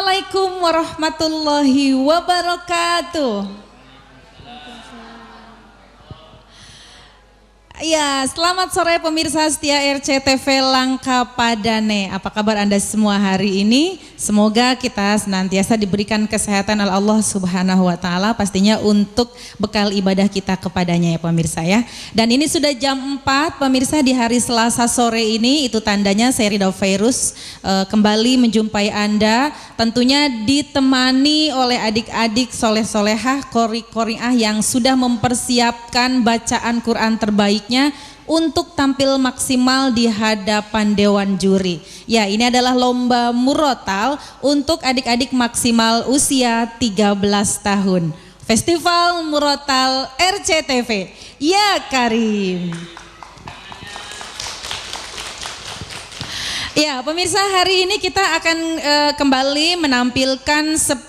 Assalamualaikum warahmatullahi wabarakatuh. Ya, selamat sore pemirsa setia RCTV Langka Padane. Apa kabar Anda semua hari ini? Semoga kita senantiasa diberikan kesehatan oleh Allah Subhanahu wa taala, pastinya untuk bekal ibadah kita kepadanya ya pemirsa ya. Dan ini sudah jam 4 pemirsa di hari Selasa sore ini, itu tandanya saya Ridha Fairuz kembali menjumpai Anda, tentunya ditemani oleh adik-adik soleh-solehah qori-qoriah yang sudah mempersiapkan bacaan Quran terbaik untuk tampil maksimal di hadapan Dewan Juri. Ya, ini adalah lomba murotal untuk adik-adik maksimal usia 13 tahun. Festival Murotal RCTV. Ya Karim. Ya, pemirsa, hari ini kita akan kembali menampilkan 10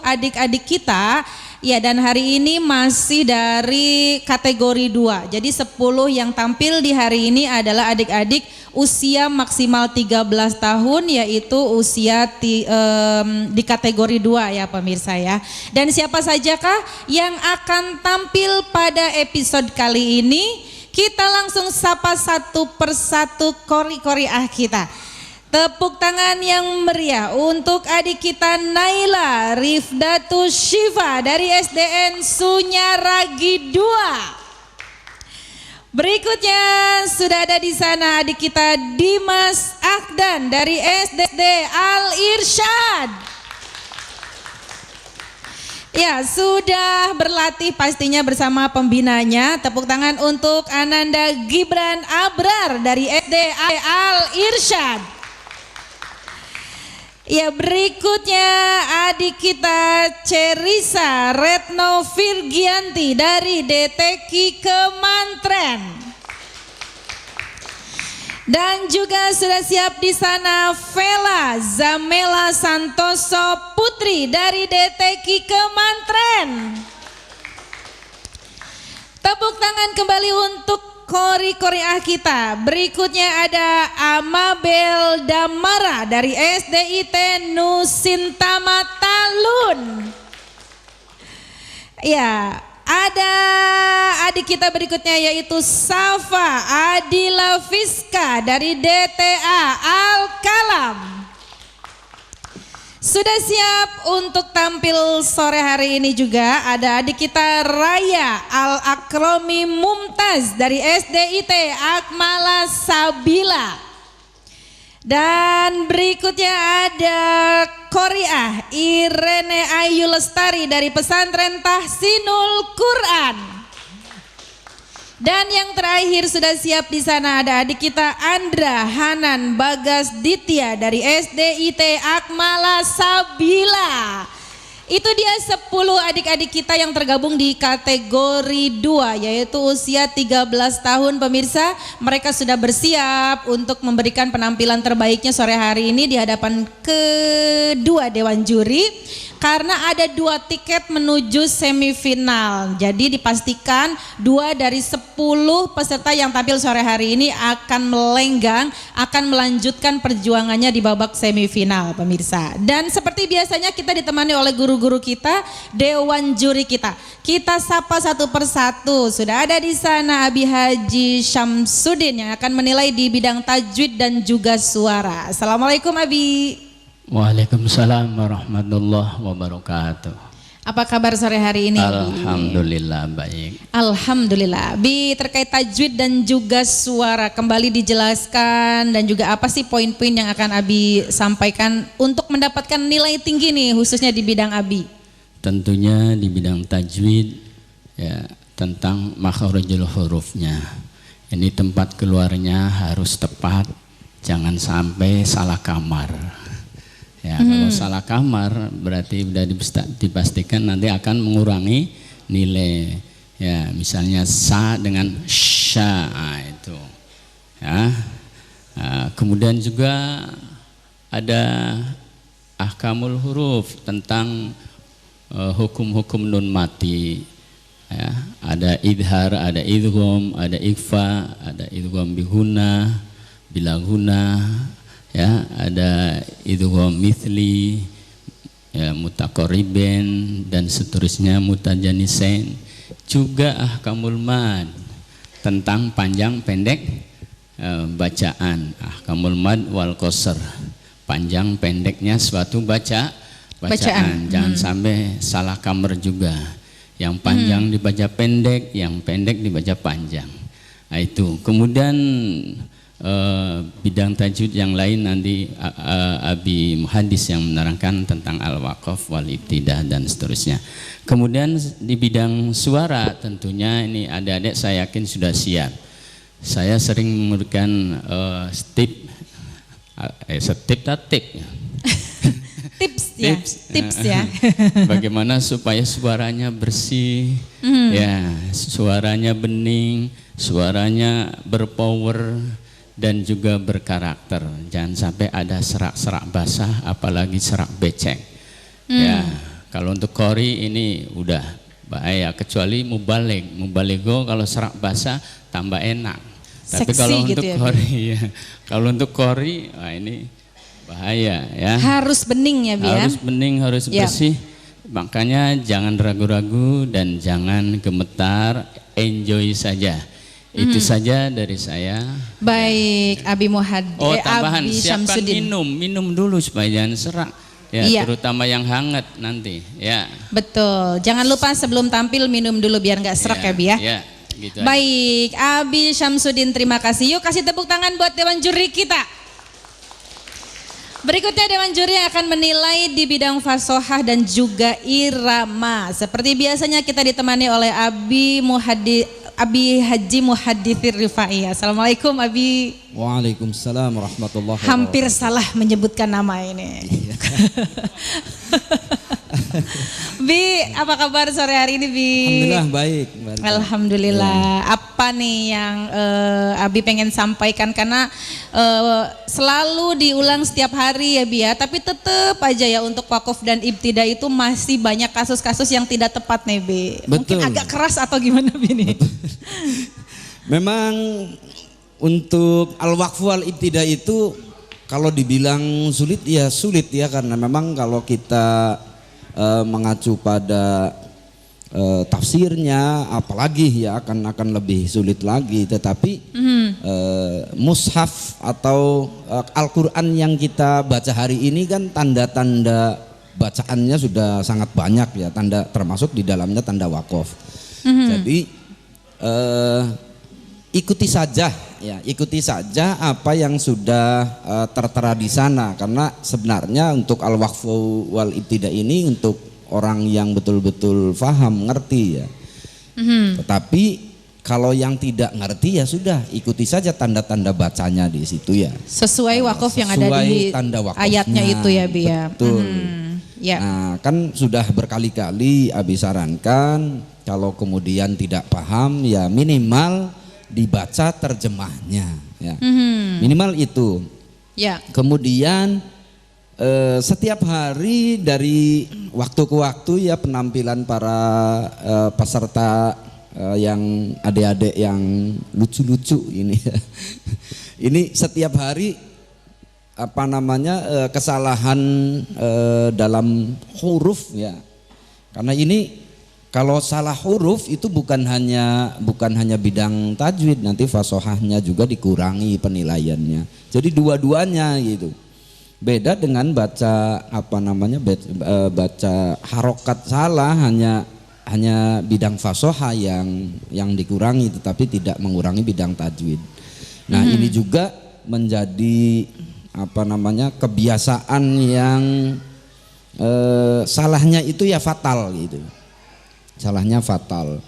adik-adik kita. Ya, dan hari ini masih dari kategori 2. Jadi 10 yang tampil di hari ini adalah adik-adik usia maksimal 13 tahun, yaitu usia di kategori 2 ya pemirsa ya. Dan siapa sajakah yang akan tampil pada episode kali ini? Kita langsung sapa satu persatu qori-qoriah kita. Tepuk tangan yang meriah untuk adik kita Naila Rifdatus Syifa dari SDN Sunyaragi 2. Berikutnya sudah ada di sana adik kita Dimas Akdan dari SD Al Irsyad. Ya, sudah berlatih pastinya bersama pembinanya. Tepuk tangan untuk Ananda Gibran Abrar dari SD Al Irsyad. Ya, berikutnya adik kita Cerisa Retno Virgianti dari DTK Kemantren. Dan juga sudah siap di sana Vela Zamela Santoso Putri dari DTK Kemantren. Tepuk tangan kembali untuk qori-qoriah kita. Berikutnya ada Amabel Damara dari SDIT Nusintama Talun. Ya, ada adik kita berikutnya yaitu Safa Adila Fiska dari DTA Al Kalam. Sudah siap untuk tampil sore hari ini juga ada adik kita Raya Al Akromi Mumtaz dari SDIT Akmala Sabila. Dan berikutnya ada qoriah Irene Ayu Lestari dari Pesantren Tahsinul Quran. Dan yang terakhir sudah siap di sana ada adik kita Andra Hanan Bagas Ditya dari SDIT Akmala Sabila. Itu dia 10 adik-adik kita yang tergabung di kategori 2 yaitu usia 13 tahun pemirsa. Mereka sudah bersiap untuk memberikan penampilan terbaiknya sore hari ini di hadapan kedua Dewan Juri. Karena ada 2 tiket menuju semifinal. Jadi dipastikan 2 dari 10 peserta yang tampil sore hari ini akan melenggang, akan melanjutkan perjuangannya di babak semifinal pemirsa. Dan seperti biasanya kita ditemani oleh guru-guru kita, Dewan Juri kita. Kita sapa satu persatu. Sudah ada di sana Abi Haji Syamsuddin yang akan menilai di bidang tajwid dan juga suara. Assalamualaikum Abi. Waalaikumsalam warahmatullahi wabarakatuh. Apa kabar sore hari ini? Alhamdulillah baik. Alhamdulillah. Bi, terkait tajwid dan juga suara kembali dijelaskan dan juga apa sih poin-poin yang akan Abi sampaikan untuk mendapatkan nilai tinggi nih khususnya di bidang Abi? Tentunya di bidang tajwid ya tentang makharijul hurufnya. Ini tempat keluarnya harus tepat, jangan sampai salah kamar. Ya, kalau salah kamar berarti sudah dipastikan nanti akan mengurangi nilai. Ya, misalnya sa dengan sya itu. Ya. Kemudian juga ada ahkamul huruf tentang hukum-hukum nun mati. Ya, ada idhar, ada idgham, ada ikhfa, ada idgham bihuna, bila guna. Ya, ada idgham mithli, ya, mutakoriben dan seterusnya, mutajanisen, juga ahkamul mad tentang panjang pendek bacaan, ahkamul mad wal qasr, panjang pendeknya suatu bacaan. Jangan sampai salah kamar juga, yang panjang dibaca pendek, yang pendek dibaca panjang. Nah, itu kemudian bidang tajwid yang lain nanti Abi Muhaddis yang menerangkan tentang al-waqaf wal ibtidah dan seterusnya. Kemudian di bidang suara tentunya ini adik-adik saya yakin sudah siap. Saya sering memberikan tips ya. Bagaimana supaya suaranya bersih, ya, suaranya bening, suaranya berpower dan juga berkarakter. Jangan sampai ada serak-serak basah, apalagi serak becek. Ya, kalau untuk qori ini udah bahaya, kecuali mubaligo kalau serak basah tambah enak. Tapi Seksi kalau gitu untuk ya, qori ya, kalau untuk qori, wah ini bahaya ya. Harus bening ya, Bi ya. Harus bening, harus bersih. Makanya jangan ragu-ragu dan jangan gemetar, enjoy saja. Itu saja dari saya. Baik, Abi Muhaddis. Tambahan, Abi siapkan Syamsuddin. minum dulu supaya jangan serak. Ya, Iya. terutama yang hangat nanti. Ya. Betul. Jangan lupa sebelum tampil minum dulu biar nggak serak ya, Bi ya. Ya, gitu aja. Baik, Abi Syamsuddin, terima kasih. Yuk kasih tepuk tangan buat dewan juri kita. Berikutnya dewan juri yang akan menilai di bidang fasohah dan juga irama. Seperti biasanya kita ditemani oleh Abi Haji Muhaddithir Rifai. Assalamualaikum Abi. Waalaikumsalam warahmatullahi wabarakatuh. Hampir salah menyebutkan nama ini. Bi, apa kabar sore hari ini, Bi? Alhamdulillah baik. Alhamdulillah. Apa nih yang Abi pengen sampaikan, karena selalu diulang setiap hari ya, Bi ya, tapi tetap aja ya untuk wakaf dan ibtidah itu masih banyak kasus-kasus yang tidak tepat nih, Bi. Mungkin Betul. agak keras atau gimana, Bi nih? Memang untuk al-waqf wal ibtidah itu kalau dibilang sulit ya sulit ya, karena memang kalau kita mengacu pada tafsirnya apalagi ya akan lebih sulit lagi. Tetapi mushaf atau Al-Quran yang kita baca hari ini kan tanda-tanda bacaannya sudah sangat banyak ya, tanda termasuk di dalamnya tanda wakaf. Jadi ikuti saja ya, ikuti saja apa yang sudah tertera di sana, karena sebenarnya untuk al-waqfu wal ibtidah ini untuk orang yang betul-betul paham, ngerti ya. Tetapi kalau yang tidak ngerti ya sudah ikuti saja tanda-tanda bacanya di situ ya. Sesuai wakaf yang ada di tanda wakafnya, ayatnya itu ya, Bi ya. Betul. Ya. Nah, kan sudah berkali-kali Abi sarankan kalau kemudian tidak paham ya minimal dibaca terjemahnya ya. Minimal itu. Ya. Kemudian setiap hari dari waktu ke waktu ya penampilan para peserta yang adik-adik yang lucu-lucu ini ya. Ini setiap hari apa namanya kesalahan dalam huruf ya. Karena ini kalau salah huruf itu bukan hanya bidang tajwid, nanti fasohahnya juga dikurangi penilaiannya. Jadi dua-duanya gitu. Beda dengan baca apa namanya baca harokat salah, hanya bidang fasohah yang dikurangi, tetapi tidak mengurangi bidang tajwid. Nah ini juga menjadi apa namanya kebiasaan yang salahnya itu ya fatal gitu. Salahnya fatal.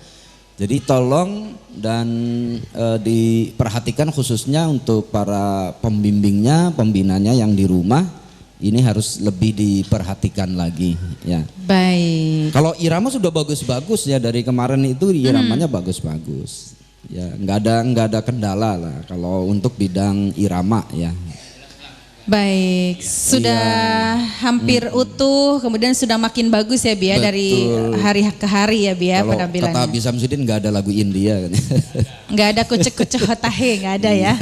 Jadi tolong dan diperhatikan khususnya untuk para pembimbingnya, pembinanya yang di rumah, ini harus lebih diperhatikan lagi ya. Baik. Kalau irama sudah bagus-bagus ya, dari kemarin itu iramanya bagus-bagus. Ya, nggak ada kendala lah kalau untuk bidang irama ya. Baik, sudah hampir utuh, kemudian sudah makin bagus ya Bia dari hari ke hari ya Bia penampilannya. Kata Abi Samsudin nggak ada lagu India kan? Nggak ada kucek-kucek hotahe, nggak ada ya.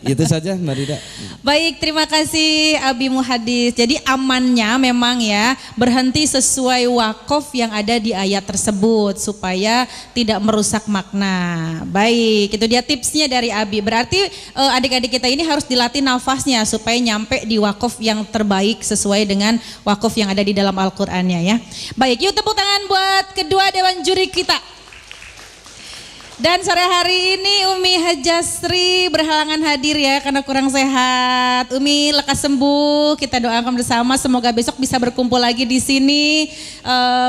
Itu saja Mbak Rida. Baik, terima kasih Abi Muhadis. Jadi amannya memang ya berhenti sesuai wakof yang ada di ayat tersebut supaya tidak merusak makna. Baik, itu dia tipsnya dari Abi. Berarti adik-adik kita ini harus dilatih nafasnya supaya nyampe di wakof yang terbaik sesuai dengan wakof yang ada di dalam Al-Qur'annya ya. Baik, yuk tepuk tangan buat kedua dewan juri kita. Dan sore hari ini Umi Hajasri berhalangan hadir ya karena kurang sehat. Umi lekas sembuh, kita doakan bersama semoga besok bisa berkumpul lagi di sini,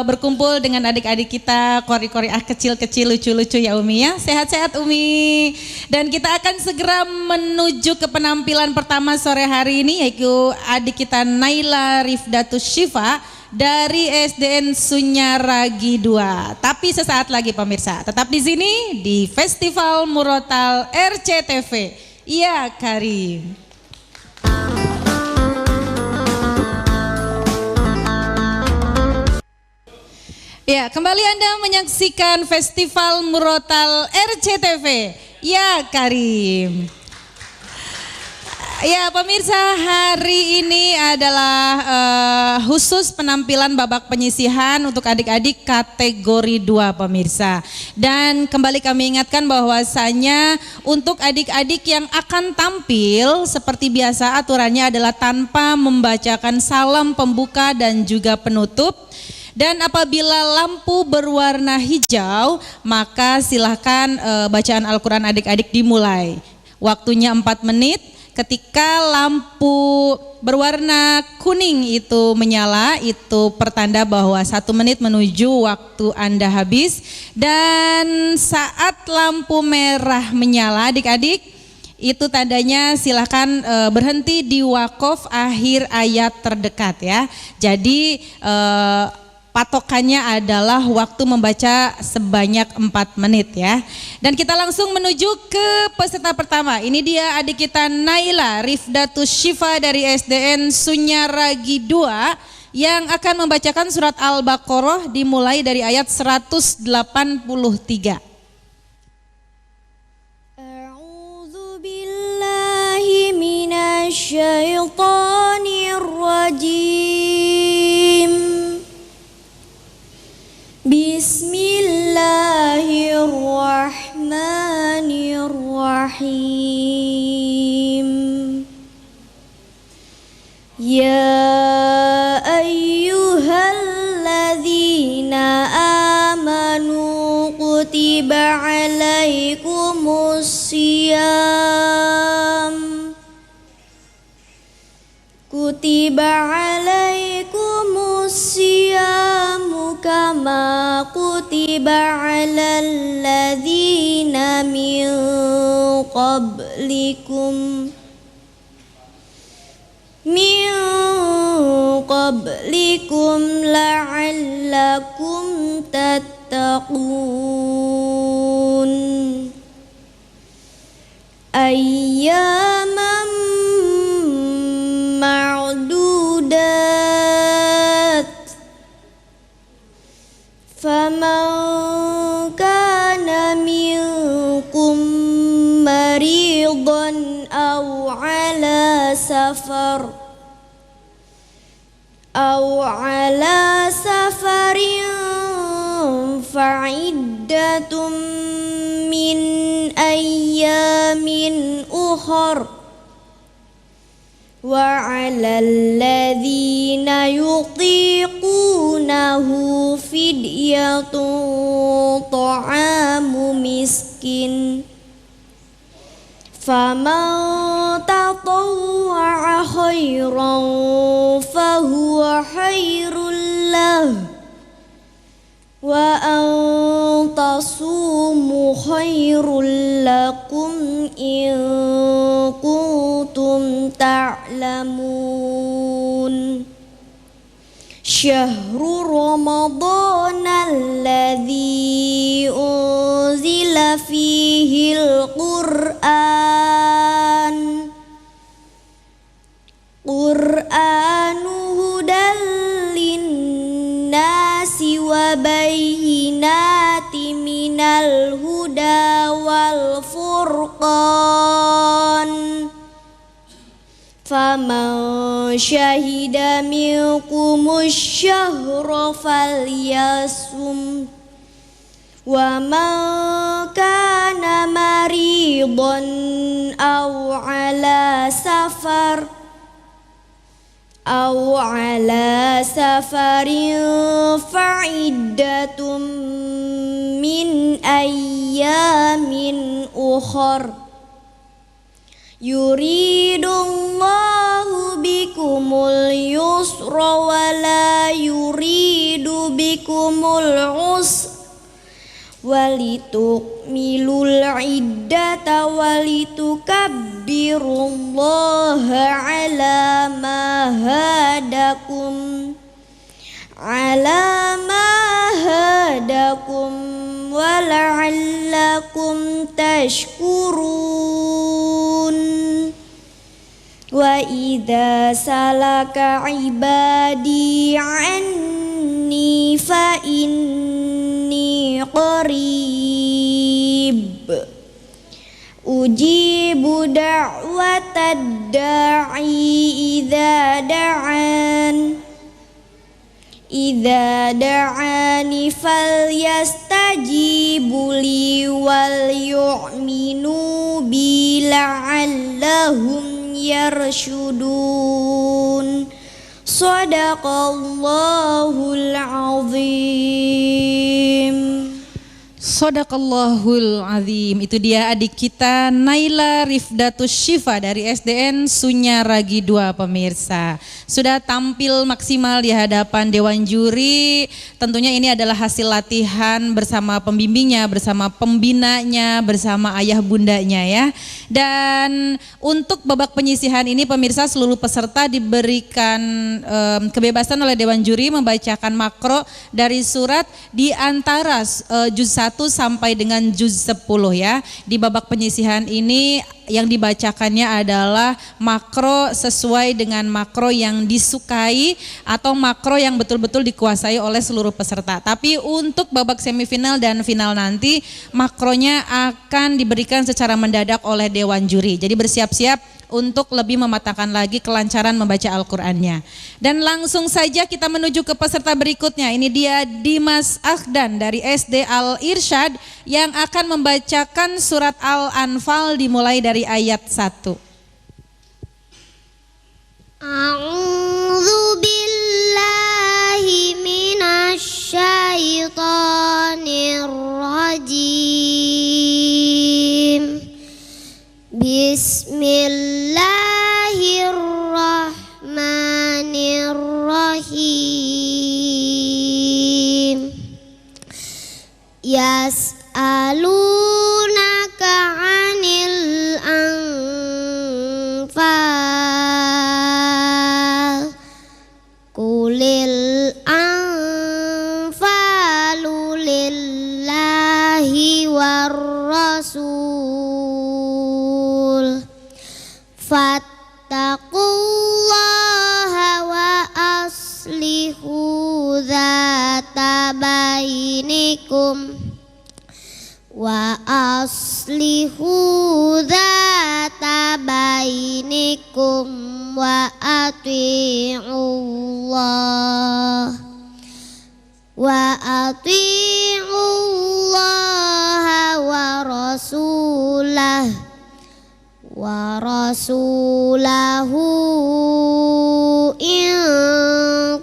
berkumpul dengan adik-adik kita, kori-kori kecil-kecil lucu-lucu ya Umi ya. Sehat-sehat Umi. Dan kita akan segera menuju ke penampilan pertama sore hari ini yaitu adik kita Naila Rifdatus Syifa dari SDN Sunyaragi 2. Tapi sesaat lagi pemirsa, tetap di sini di Festival Murotal RCTV. Iya Karim. Ya, kembali Anda menyaksikan Festival Murotal RCTV. Ya Karim. Ya pemirsa, hari ini adalah khusus penampilan babak penyisihan untuk adik-adik kategori 2 pemirsa. Dan kembali kami ingatkan bahwasanya untuk adik-adik yang akan tampil seperti biasa aturannya adalah tanpa membacakan salam pembuka dan juga penutup. Dan apabila lampu berwarna hijau maka silahkan bacaan Al-Quran adik-adik dimulai. Waktunya 4 menit. Ketika lampu berwarna kuning itu menyala, itu pertanda bahwa 1 menit menuju waktu Anda habis. Dan saat lampu merah menyala adik-adik, itu tandanya silahkan berhenti di wakof akhir ayat terdekat ya. Jadi patokannya adalah waktu membaca sebanyak 4 menit ya. Dan kita langsung menuju ke peserta pertama. Ini dia adik kita Naila Rifdatus Syifa dari SDN Sunyaragi 2 yang akan membacakan surat Al-Baqarah dimulai dari ayat 183. A'udzu billahi minasy syaithanir rajim. Bismillahirrahmanirrahim. Ya ayyuhalladzina amanu kutiba alaikumus siyam. Kutiba alaikumus siyamu kama kutiba alal ladzina min qablikum la'allakum tattaqun. Ayyaman ma'dudat. Faman kana minkum maridan aw ala safarin fa'iddatum min ayyamin ukhar. Wa 'alal ladzina yutiqunahu fidyatun ta'amu miskin. Faman tatawwa'a khairan fahuwa khairul lahu wa an tasumu khairul lakum in kuntum ta'lamun. Syahrul Ramadan alladzi unzila fihil Qur'an hudal linnasi wa bayyinatin minal huda wal furqan. Faman syahida minkumus syahra falyasum wa man kana maridan aw ala safarin fa'iddatum min ayyamin ukhar. Yuridullahu bikumul yusra wa la yuridu bikumul usra walitukmilul iddata walitukabbirullaha ala ma hadakum wala'allakum tashkurun. Wa idza salaka ibadi anni fa inni qarib ujibu da'watad da'i idza da'ani falyastajibu li wal yu'minu bi la'allahum yarshudun. Shadaqallahul azim. Shadaqallahul azim. Itu dia adik kita Naila Rifdatus Syifa dari SDN Sunyaragi 2 pemirsa. Sudah tampil maksimal di hadapan dewan juri. Tentunya ini adalah hasil latihan bersama pembimbingnya, bersama pembinanya, bersama ayah bundanya ya. Dan untuk babak penyisihan ini pemirsa seluruh peserta diberikan kebebasan oleh dewan juri membacakan makro dari surat di antara juz 1 sampai dengan juz 10 ya. Di babak penyisihan ini yang dibacakannya adalah makro sesuai dengan makro yang disukai atau makro yang betul-betul dikuasai oleh seluruh peserta. Tapi untuk babak semifinal dan final nanti makronya akan diberikan secara mendadak oleh dewan juri. Jadi bersiap-siap untuk lebih mematangkan lagi kelancaran membaca Al-Qur'annya. Dan langsung saja kita menuju ke peserta berikutnya. Ini dia Dimas Akhdan dari SD Al-Irsyad yang akan membacakan surat Al-Anfal dimulai dari ayat 1. A'udzu billahi minasy syaithanir rajim. Bismillahirrahmanirrahim. Yas'alunaka 'anil anfal qulil anfalu lillahi war rasul fattaqullaha wa aslihu dzata bainikum wa aslihu dzata bainikum wa ati'ullah wa rasulahu in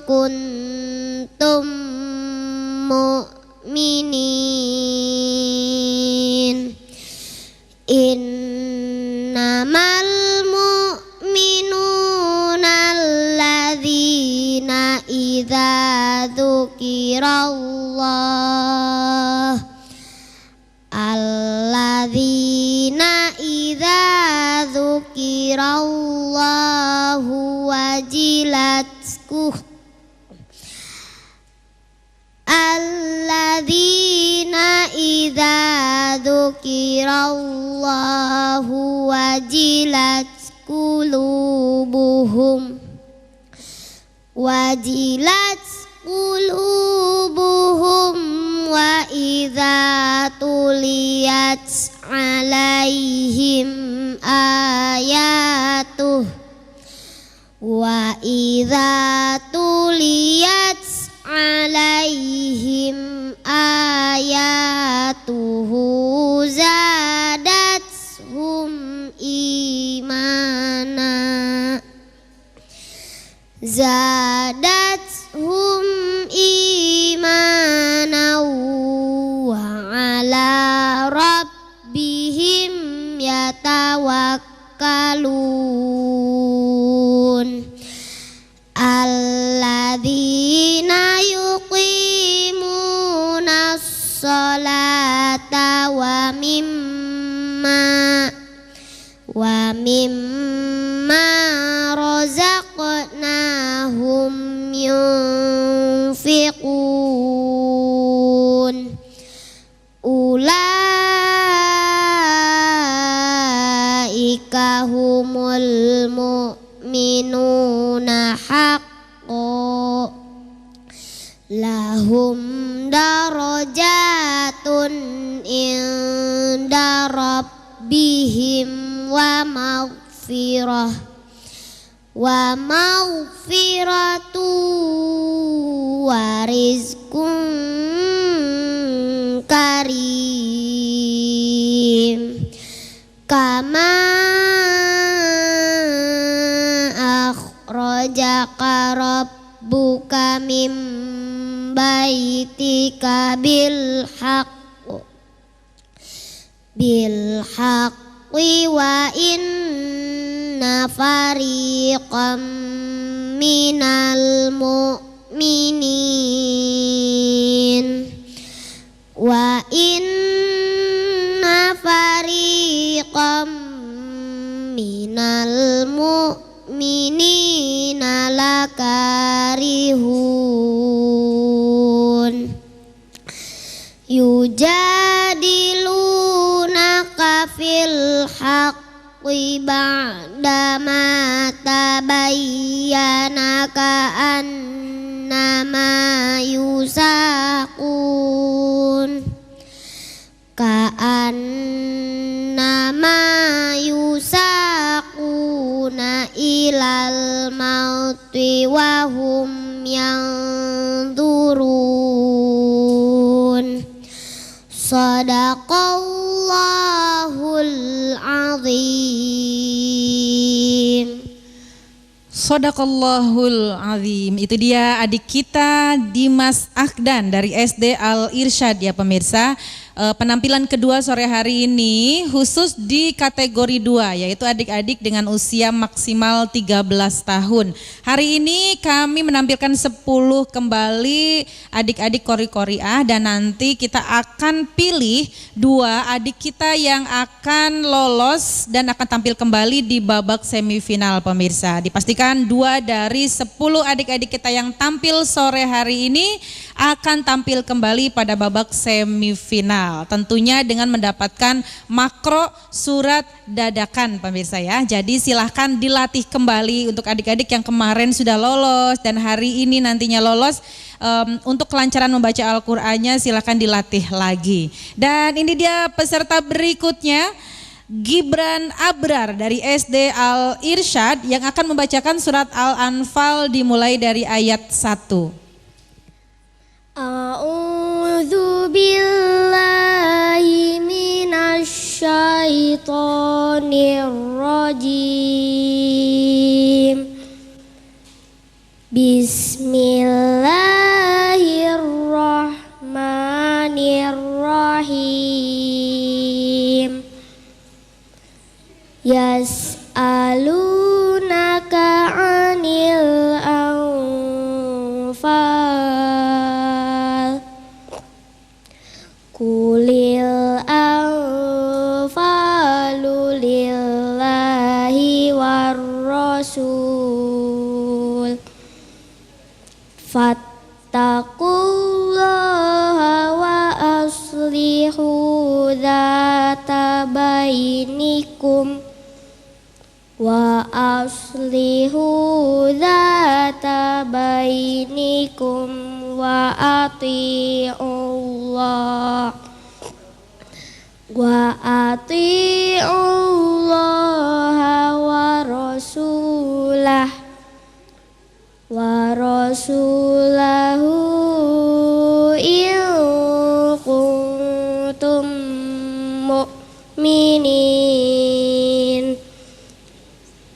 kuntum mu'minin. Innamal mu'minuna alladzina idza dzukirallah alladzina idza dzukirallahu wajilat alladzina idza dzukirallahu wajilat qulubuhum wajilat qulubuhum wa idza tuliyat alaihim ayatuh wa idza tuliyat alaihim ayatuhu zadathum imana zadathum imana wa ala rabbihim yatawakkalun alladzina yuqimuna sholata wa mimma razaqnahum yunfiqun ulaika humul mu'minuna haqqo lahum darajatun inda rabbihim wa maghfiratu wa rizqun karim kama akhrajaka rabbuka min baitika bil haqqi wa inna fariqam minal mu'minin wa inna fariqam minal mu'minina lakarihun yujadilunaka fil haqqi ba'dama tabayyana ka'annama yusaquna ilal mauti wa hum yanzurun Sadaqallahul azim. Sadaqallahul azim. Itu dia adik kita Dimas Akdan dari SD Al Irsyad ya pemirsa. Penampilan kedua sore hari ini khusus di kategori 2 yaitu adik-adik dengan usia maksimal 13 tahun. Hari ini kami menampilkan 10 kembali adik-adik Qori-Qoriah dan nanti kita akan pilih 2 adik kita yang akan lolos dan akan tampil kembali di babak semifinal pemirsa. Dipastikan 2 dari 10 adik-adik kita yang tampil sore hari ini akan tampil kembali pada babak semifinal. Tentunya dengan mendapatkan makro surat dadakan pemirsa ya. Jadi silahkan dilatih kembali untuk adik-adik yang kemarin sudah lolos dan hari ini nantinya lolos. Untuk kelancaran membaca Al-Qur'annya silahkan dilatih lagi. Dan ini dia peserta berikutnya, Gibran Abrar dari SD Al Irsyad yang akan membacakan surat Al-Anfal dimulai dari ayat 1. A'udzu billahi minasy syaithanir rajim. Bismillahirrahmanirrahim. Yas'alunaka 'anil anfal. Qulil anfalu lillahi war rasul. Fattaqullaha wa aslihu dzata bainikum wa aslihu dzata bainikum wa ati'ullah wa rasulahu in kuntum mu'minin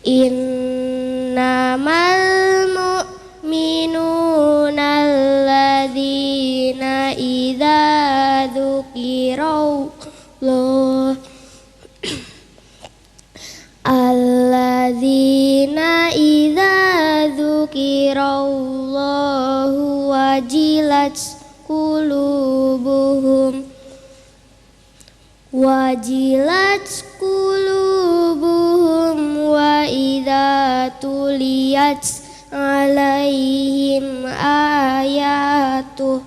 innamal mu'minuna alladzina idza dzukirallah alladzina idza dzukirallahu wajilat qulubuhum wa idza tuliyat alaihim ayatuh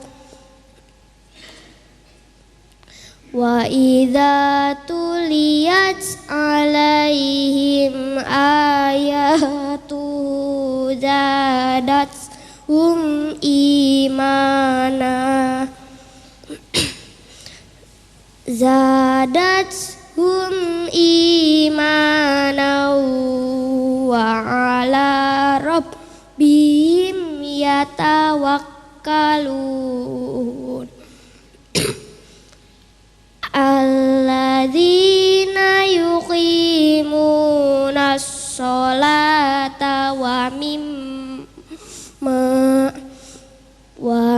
zadathum imana wa ala rabbihim yatawakkalun alladzina yuqimunas sholata wa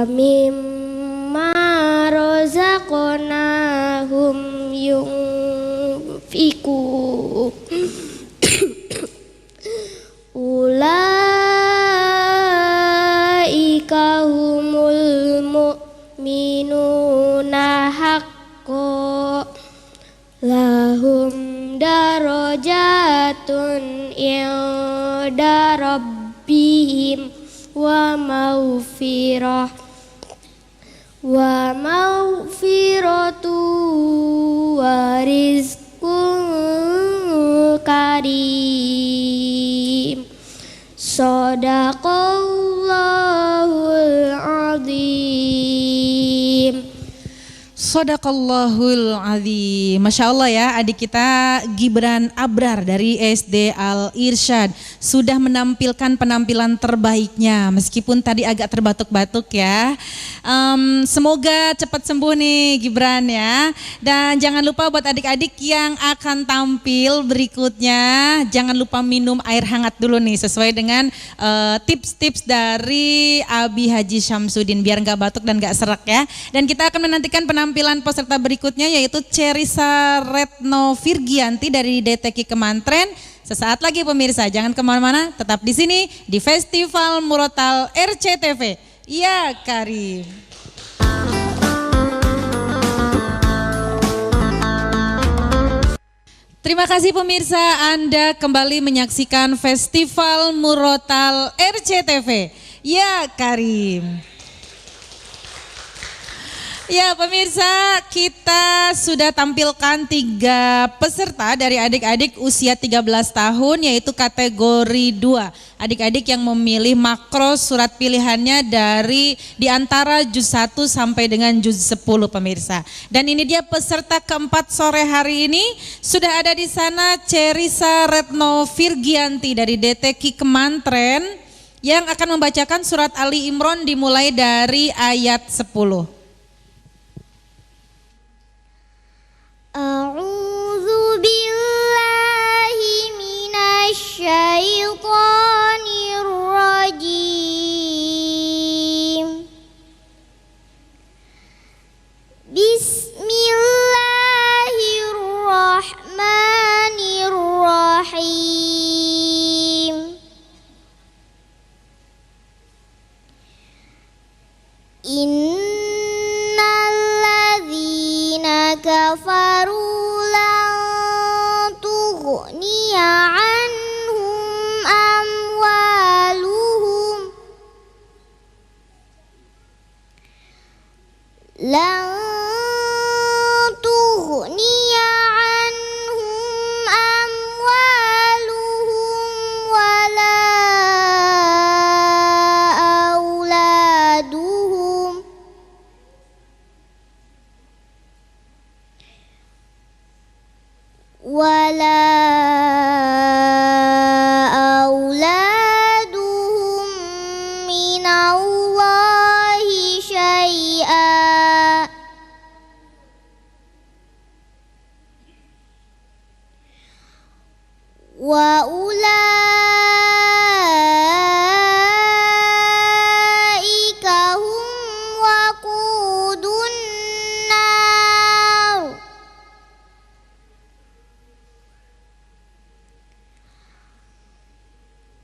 mimma razaqnahum yunfiqun ulaika humul mu'minuna haqqan lahum darajatun inda rabbihim wa maghfiratu wa rizqun karim. Shadaqallahul azim. Shadaqallahul azim. Masya Allah ya, adik kita Gibran Abrar dari SD Al Irsyad sudah menampilkan penampilan terbaiknya meskipun tadi agak terbatuk-batuk ya. Semoga cepat sembuh nih Gibran ya. Dan jangan lupa buat adik-adik yang akan tampil berikutnya, jangan lupa minum air hangat dulu nih sesuai dengan tips-tips dari Abi Haji Syamsuddin biar nggak batuk dan nggak serak ya. Dan kita akan menantikan penampilan peserta berikutnya yaitu Cerisa Retno Virgianti dari DTQ Kemantren. Sesaat lagi pemirsa, jangan kemana-mana, tetap di sini di Festival Murotal RCTV. Ya Karim. Terima kasih pemirsa, Anda kembali menyaksikan Festival Murotal RCTV. Ya Karim. Ya pemirsa, kita sudah tampilkan 3 peserta dari adik-adik usia 13 tahun yaitu kategori 2. Adik-adik yang memilih makro surat pilihannya dari antara juz 1 sampai dengan juz 10 pemirsa. Dan ini dia peserta keempat sore hari ini. Sudah ada di sana Cerisa Retno Virgianti dari DTQ Kemantren yang akan membacakan surat Ali Imran dimulai dari ayat 10. A'udzu billahi minasy syaithanir rajim. Bismillahirrahmanirrahim. Innalladzina kafaru lan tughniya anhum amwaluhum lan tughniya anhum amwaluhum ولا أولادهم من الله شيئا وأولئك هم وقود النار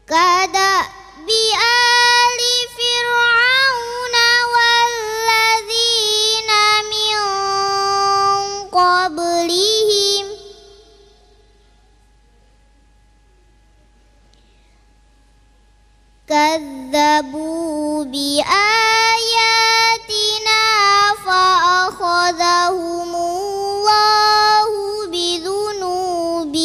كدأب آل فرعون والذين من قبلهم كذبوا بآياتنا فأخذهم الله بذنوبهم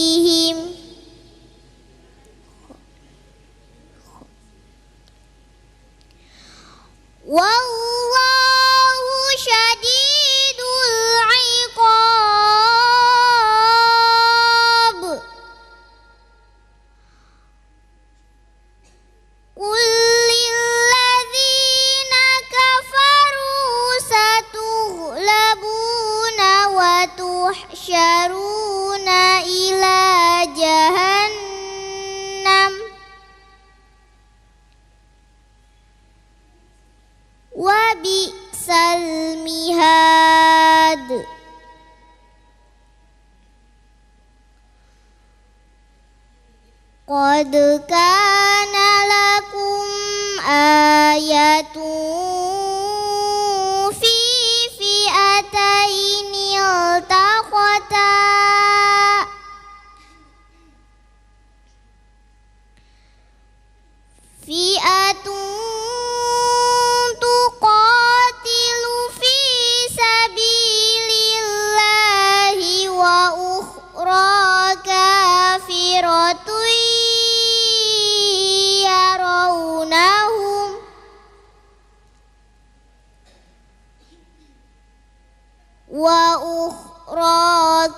والله شديد العقاب قل للذين كفروا ستغلبون وتحشرون إلى جهنم وبئس المهاد قد كان لكم آية في فئتين التقتا فئة تقاتل في سبيل الله وأخرى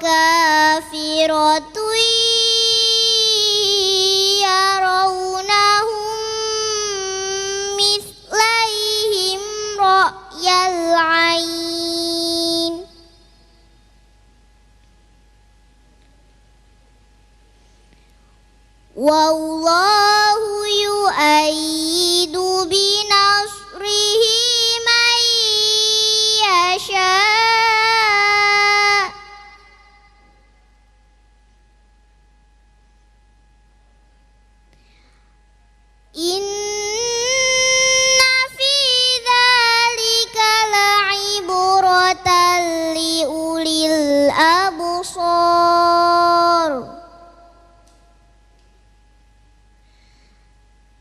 كافرة يرونهم مثليهم رأي العين والله يؤيد بنصره من يشاء إن في ذلك لعبرة لأولي الأبصار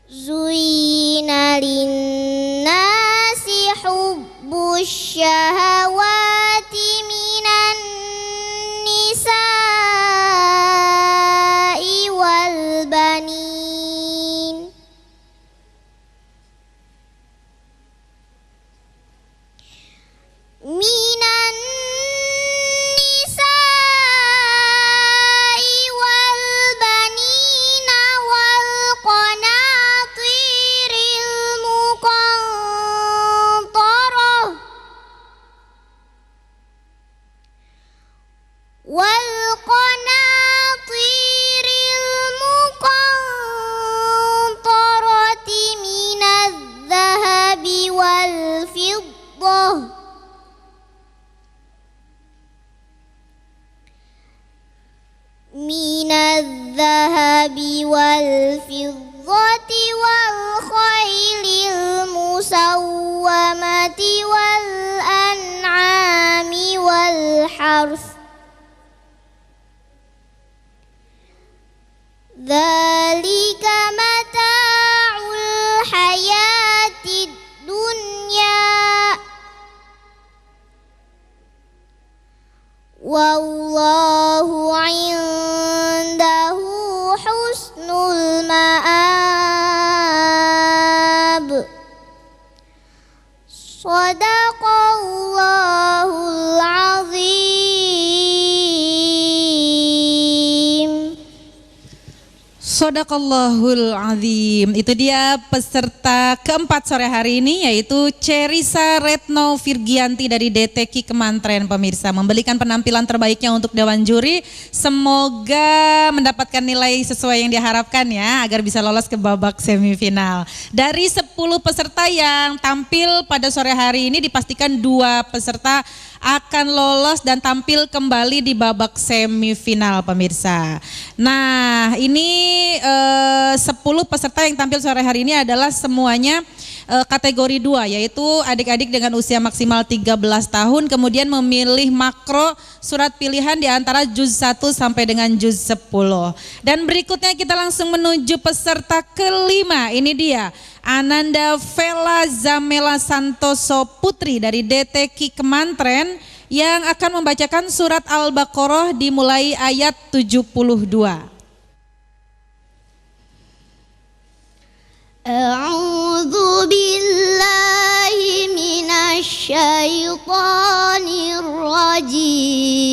زين للناس حب الشهوات من النساء والبنين من النساء والبنين والقناطير المقنطرة والقناطير المقنطرة من الذهب والفضة والخيل المسومة والأنعام والحرث ذلك متاع الحياة الدنيا والله عنده حسن المآب صدق الله العظيم. Shadaqallahul azim. Itu dia peserta keempat sore hari ini, yaitu Cerisa Retno Virgianti dari DTQ Kemantren, pemirsa, memberikan penampilan terbaiknya untuk dewan juri. Semoga mendapatkan nilai sesuai yang diharapkan ya, agar bisa lolos ke babak semifinal. Dari 10 peserta yang tampil pada sore hari ini, dipastikan 2 peserta akan lolos dan tampil kembali di babak semifinal, pemirsa. Nah, ini 10 peserta yang tampil sore hari ini adalah semuanya kategori 2, yaitu adik-adik dengan usia maksimal 13 tahun, kemudian memilih makro surat pilihan di antara juz 1 sampai dengan juz 10. Dan berikutnya kita langsung menuju peserta kelima. Ini dia Ananda Vela Zamela Santoso Putri dari DTQ Kemantren yang akan membacakan surat Al-Baqarah dimulai ayat 72. A'udzu billahi minasy syaithanir rajim.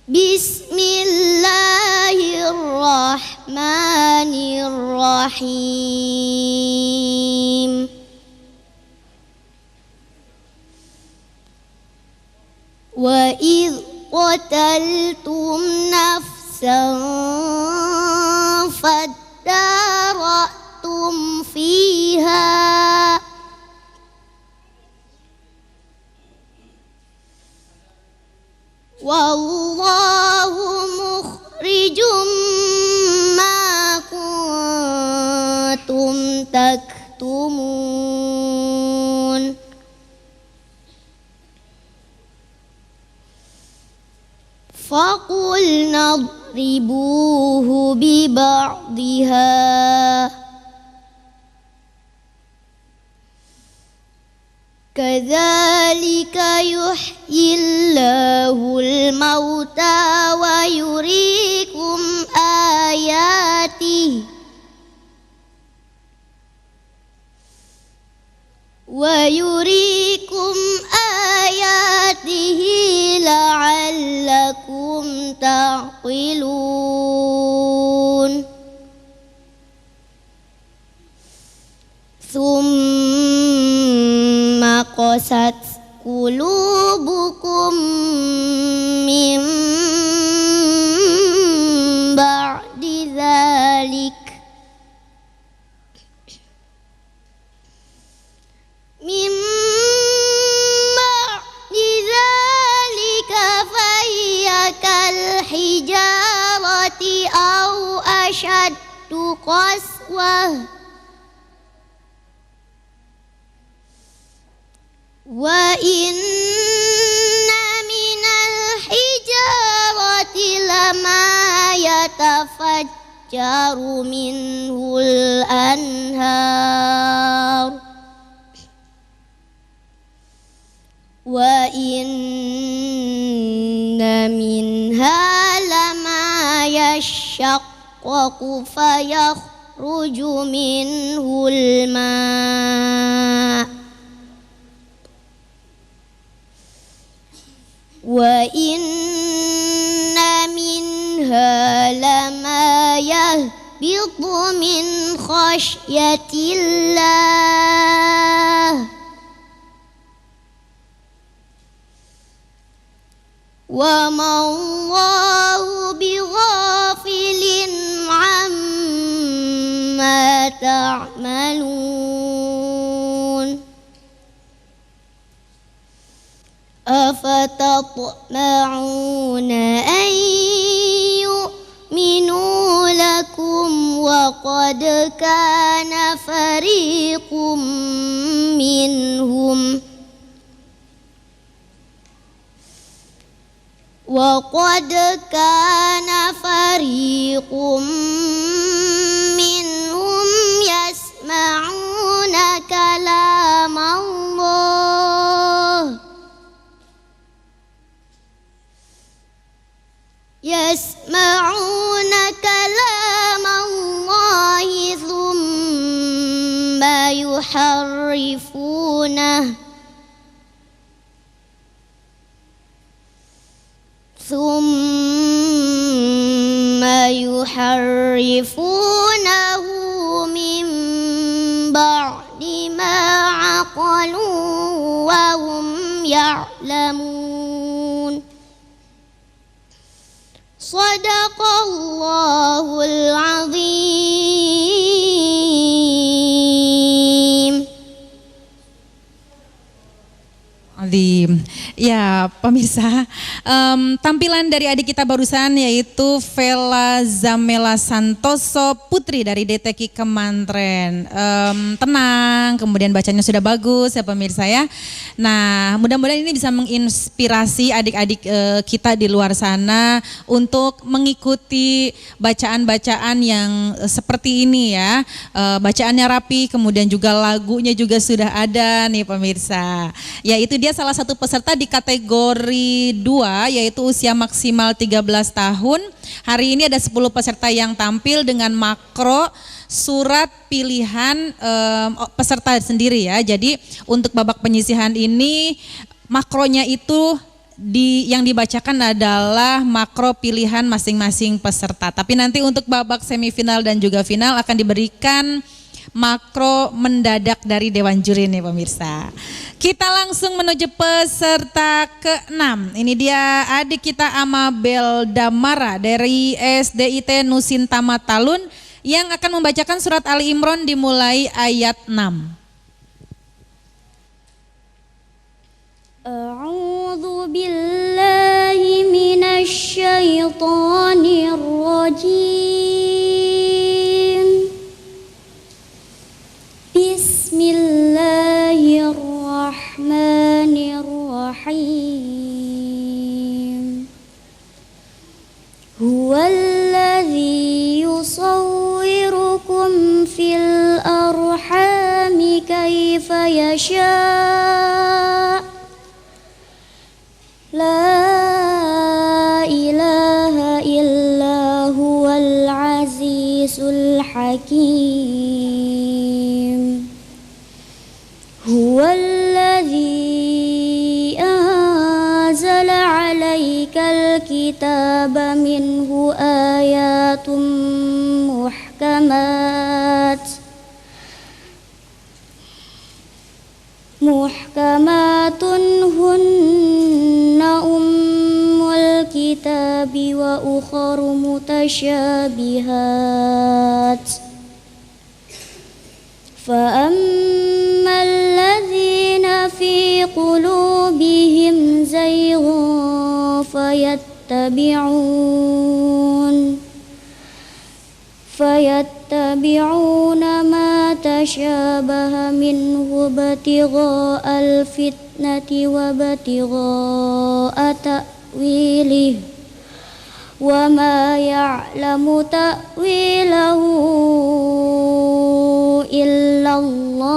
Bismillahirrahmanirrahim. Wa idh qataltum nafsan fadara'tum fiha wallahu mukhrijum ma kuntum taktumun. Faqulna idribuhu biba'diha kadzalika yuhyillahul mauta wa yuriikum ayatihi la'allakum ta'qilun. Tsumma qasat qulubukum min ba'di dzalik kal hijarati au ashaddu qaswah wa inna minal hijarati lama yatafajjaru minhul anhar wa inna minha lama yashaqqaqu fayakhruju minhul ma' wa inna minha lama yahbitu min khasyatillah wa ma'allahu bighafilin amma ta'malun. Afatatma'una an yu'minu lakum wa qad kana fariqum minhum وَقَدْ كَانَ فَرِيقٌ مِّنْهُمْ يَسْمَعُونَ كَلَامَ اللَّهِ ثُمَّ يُحَرِّفُونَهُ ثم يحرفونه من بعد ما عقلوا وهم يعلمون صدق الله العظيم. Azim. Ya pemirsa, tampilan dari adik kita barusan yaitu Vela Zamela Santoso Putri dari DTQ Kemantren. Tenang, kemudian bacanya sudah bagus ya pemirsa ya. Nah mudah-mudahan ini bisa menginspirasi adik-adik kita di luar sana untuk mengikuti bacaan-bacaan yang seperti ini ya. Bacaannya rapi, kemudian juga lagunya juga sudah ada nih pemirsa. Ya itu dia salah satu peserta di kategori 2 yaitu usia maksimal 13 tahun. Hari ini ada 10 peserta yang tampil dengan makro surat pilihan peserta sendiri ya. Jadi untuk babak penyisihan ini makronya itu yang dibacakan adalah makro pilihan masing-masing peserta. Tapi nanti untuk babak semifinal dan juga final akan diberikan makro mendadak dari Dewan Juri nih pemirsa. Kita langsung menuju peserta ke-6. Ini dia adik kita Amabel Damara dari SDIT Nusintama Talun yang akan membacakan surat Ali Imran dimulai ayat 6. A'udzu billahi minasy syaithanir rajim. Bismillahirrahmanirrahim. Huwallazi yusawwirukum fil arhami kaifa yasha'. La ilaha illa huwal azizul hakim. Huwallazi anzala 'alaikal kitaba minhu ayatum muhkamatun hunna ummul kitabi wa ukharu mutasyabihat. فأما الذين في قلوبهم زيغ فيتبعون ما تشابه منه ابتغاء الفتنة وابتغاء تأويله وما يعلم تأويله إلا الله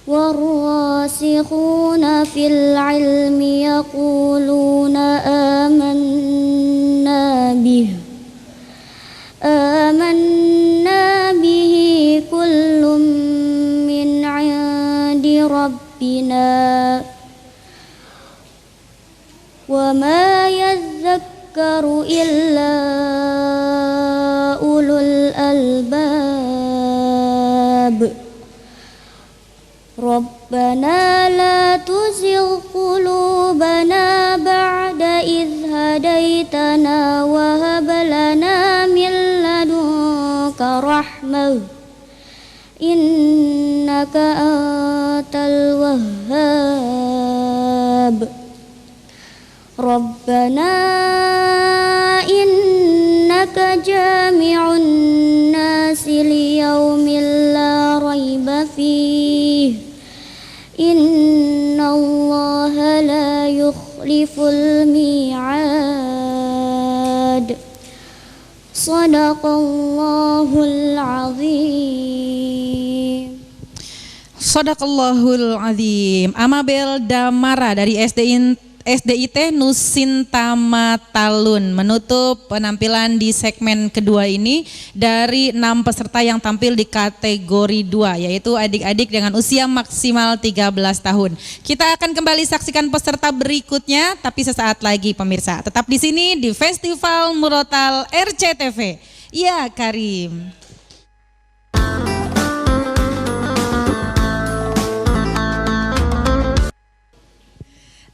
والراسخون في العلم يقولون آمنا به كل من عند ربنا وما يذكر إلا أولو الألباب. ربنا لا تزغ قلوبنا بعد إذ هديتنا وهب لنا من لدنك رحمة إنك أنت الوهاب. ربنا إنك جامع الناس ليوم لا ريب فيه إن الله لا يخلف الميعاد. صدق الله العظيم. Shadaqallahul Azim. Amabel Damara dari SDIT Nusintama Talun menutup penampilan di segmen kedua ini dari 6 peserta yang tampil di kategori 2, yaitu adik-adik dengan usia maksimal 13 tahun. Kita akan kembali saksikan peserta berikutnya, tapi sesaat lagi pemirsa. Tetap di sini di Festival Murotal RCTV. Ya Karim.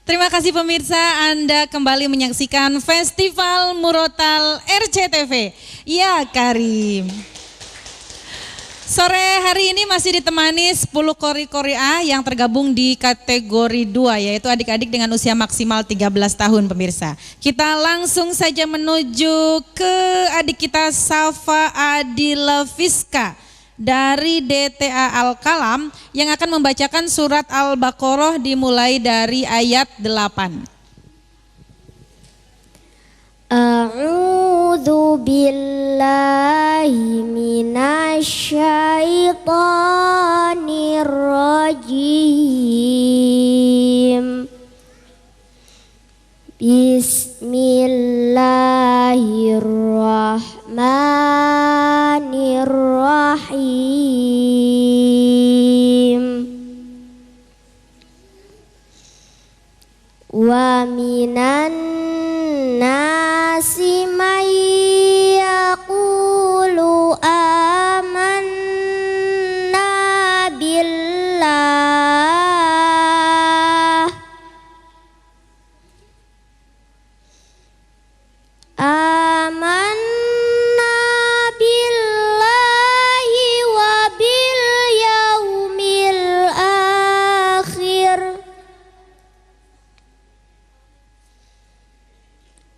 Terima kasih pemirsa, Anda kembali menyaksikan Festival Murotal RCTV. Ya Karim. Sore hari ini masih ditemani 10 kori-kori A yang tergabung di kategori 2, yaitu adik-adik dengan usia maksimal 13 tahun pemirsa. Kita langsung saja menuju ke adik kita Safa Adila Fiska dari DTA Al-Kalam yang akan membacakan surat Al-Baqarah dimulai dari ayat 8. A'udzu billahi minasyaitonir rajim. Bismillahirrahmanirrahim. Wa minan nasi may yaqulu amanna billah wa bil yaumil akhir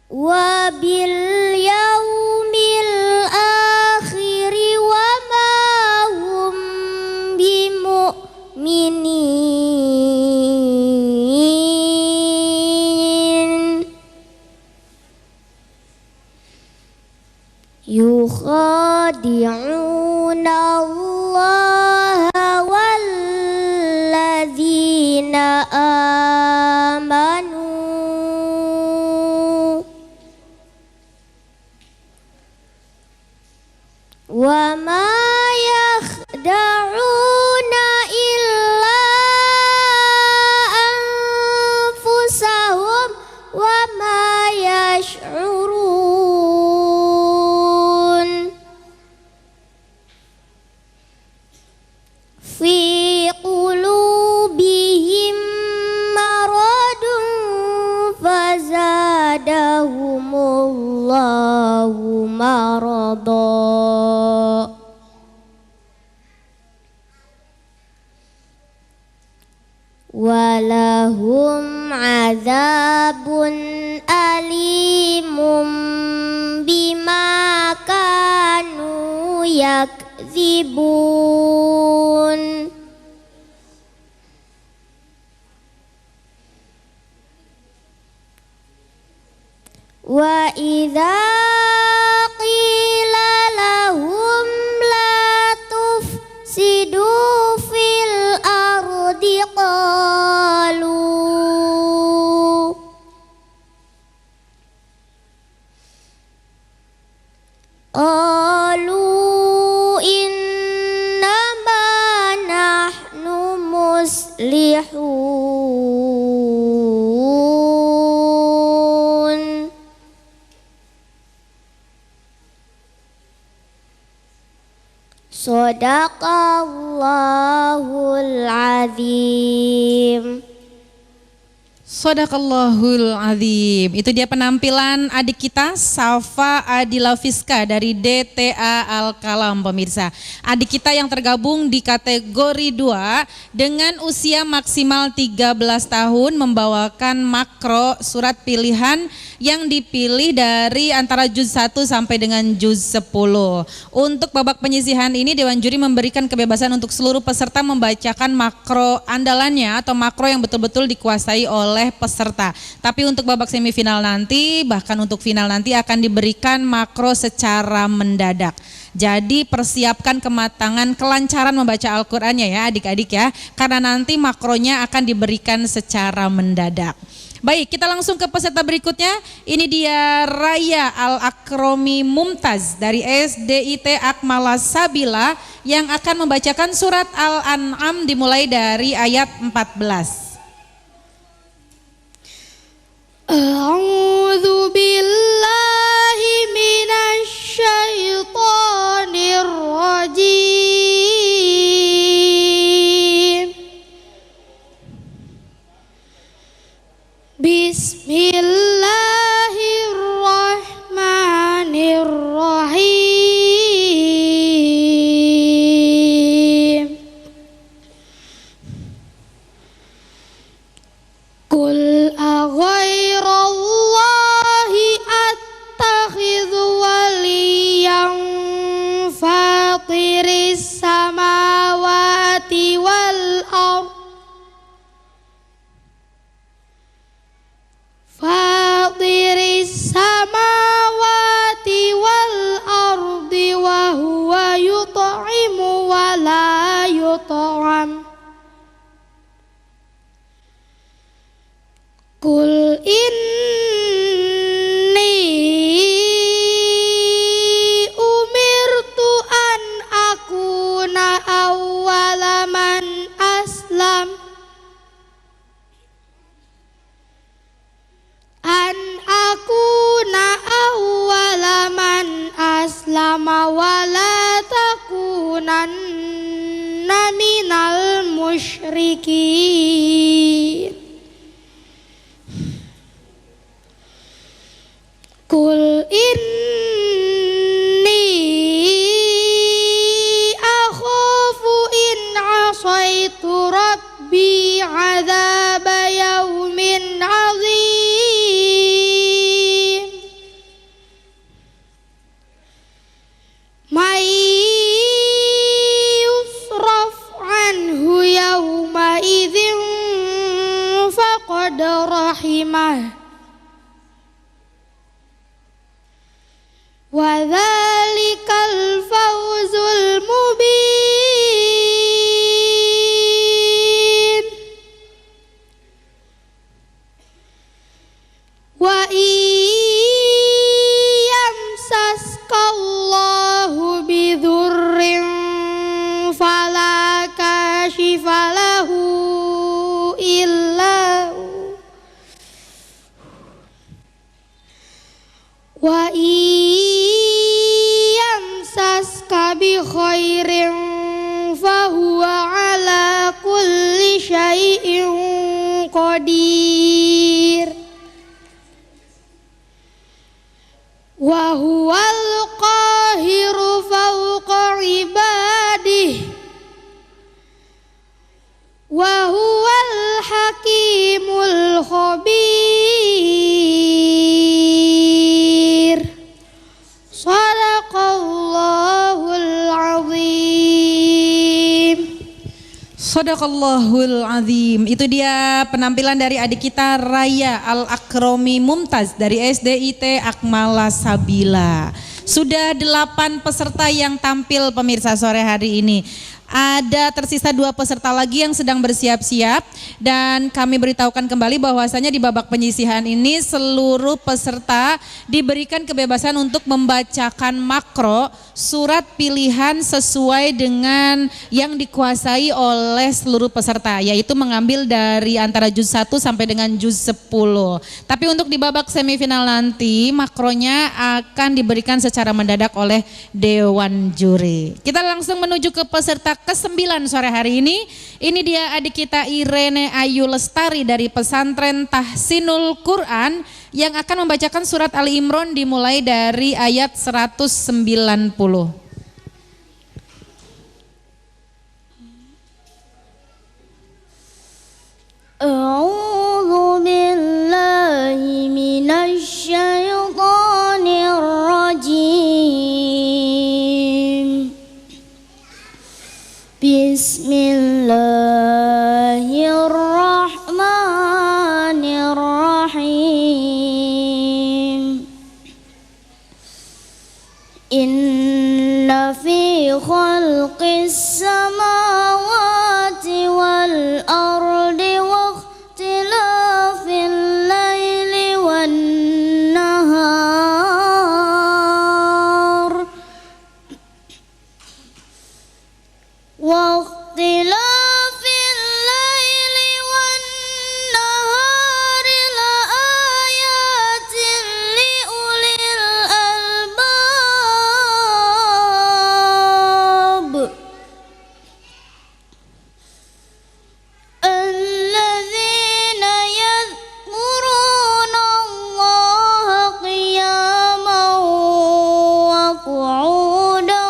wa bil yaumil akhiri wa ma hum bimu'minin yukhadi'una Allah walladzina amanu wa ma yakhda'una illa anfusahum wa ma yash'urun. Fi qulubihim maradun fazadahumullahu marada. Walahum azabun alimum bima kanu yakzibun. Wa idza qila lahum la tufsidu fil ardi qalu innama nahnu muslihun. Shadaqallahul azim. Shadaqallahul azim. Itu dia penampilan adik kita Safa Adila Fiska dari DTA Al-Kalam pemirsa. Adik kita yang tergabung di kategori 2 dengan usia maksimal 13 tahun membawakan makro surat pilihan yang dipilih dari antara juz 1 sampai dengan juz 10. Untuk babak penyisihan ini Dewan Juri memberikan kebebasan untuk seluruh peserta membacakan makro andalannya atau makro yang betul-betul dikuasai oleh peserta. Tapi untuk babak semifinal nanti, bahkan untuk final nanti akan diberikan makro secara mendadak. Jadi persiapkan kematangan, kelancaran membaca Al-Qur'annya ya adik-adik ya, karena nanti makronya akan diberikan secara mendadak. Baik, kita langsung ke peserta berikutnya. Ini dia Raya Al-Akromi Mumtaz dari SDIT Akmala Sabila yang akan membacakan surat Al-An'am dimulai dari ayat 14. A'udzu billahi minasy syaithanir rajim. Bismillahirrahmanirrahim. Qul aghairallahi attakhidhu waliyan fatiris samawati wal ardh Fatiris samawati wal ardi wa huwa yut'imu wa la yut'am. Qul inni umirtu an akuna awwala man aslam. An akuna awwala man aslama wa la takunanna minal musyrikin. Qul inni akhafu in asaitu rabbi adzaba yaumin azim. May yusraf anhu yawma idzin faqad rahimah wa dzalikal fawzul mubin. Wa yamsaskallahu bidurrin fala kashifa lahu illa hu wa yamsaska bi khairin fahuwa ala kulli syai'in qadir. Wa huwal qahiru fawqa ibadihi wa huwal hakimul khabir. Shadaqallahul azim. Shadaqallahul azim. Itu dia penampilan dari adik kita Raya Al-Akromi Mumtaz dari SDIT Akmala Sabila. Sudah 8 peserta yang tampil pemirsa sore hari ini. Ada tersisa 2 peserta lagi yang sedang bersiap-siap dan kami beritahukan kembali bahwasanya di babak penyisihan ini seluruh peserta diberikan kebebasan untuk membacakan makro surat pilihan sesuai dengan yang dikuasai oleh seluruh peserta, yaitu mengambil dari antara juz 1 sampai dengan juz 10. Tapi untuk di babak semifinal nanti makronya akan diberikan secara mendadak oleh Dewan Juri. Kita langsung menuju ke peserta ke-9 sore hari ini. Ini dia adik kita Irene Ayu Lestari dari Pesantren Tahsinul Quran yang akan membacakan surat Ali Imran dimulai dari ayat 190. A'udzu billahi minasy syaithanir rajim. Bismillahirrahmanirrahim. Inna fi khalqis samawati wal ardi wa ikhtilafil اختلاف الليل والنهار لآيات لأولي الألباب الذين يذكرون الله قياما وقعودا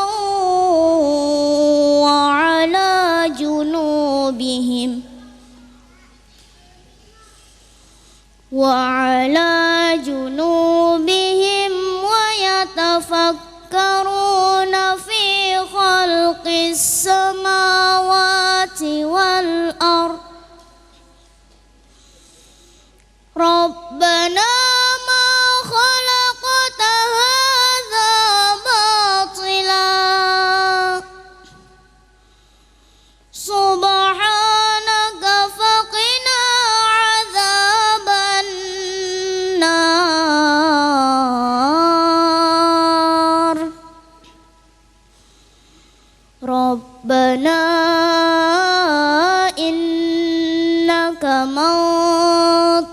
وعلى جنوبهم ويتفكرون في خلق السماوات والأرض ربنا ما خلقت هذا باطلا سبحانك فقنا عذاب النار ربنا إنك من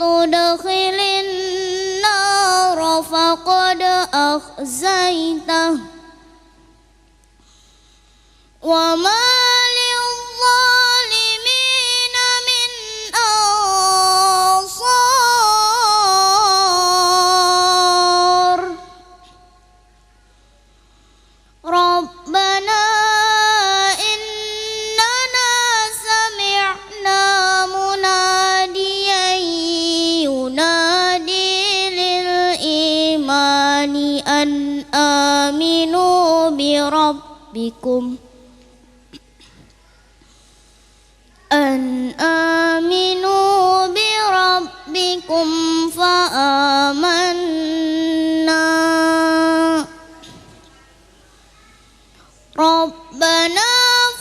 تدخل النار فقد أخزيته وما للظالمين من أنصار ربنا إننا سمعنا مناديا ينادي للإيمان أن آمنوا بربكم فآمنا ربنا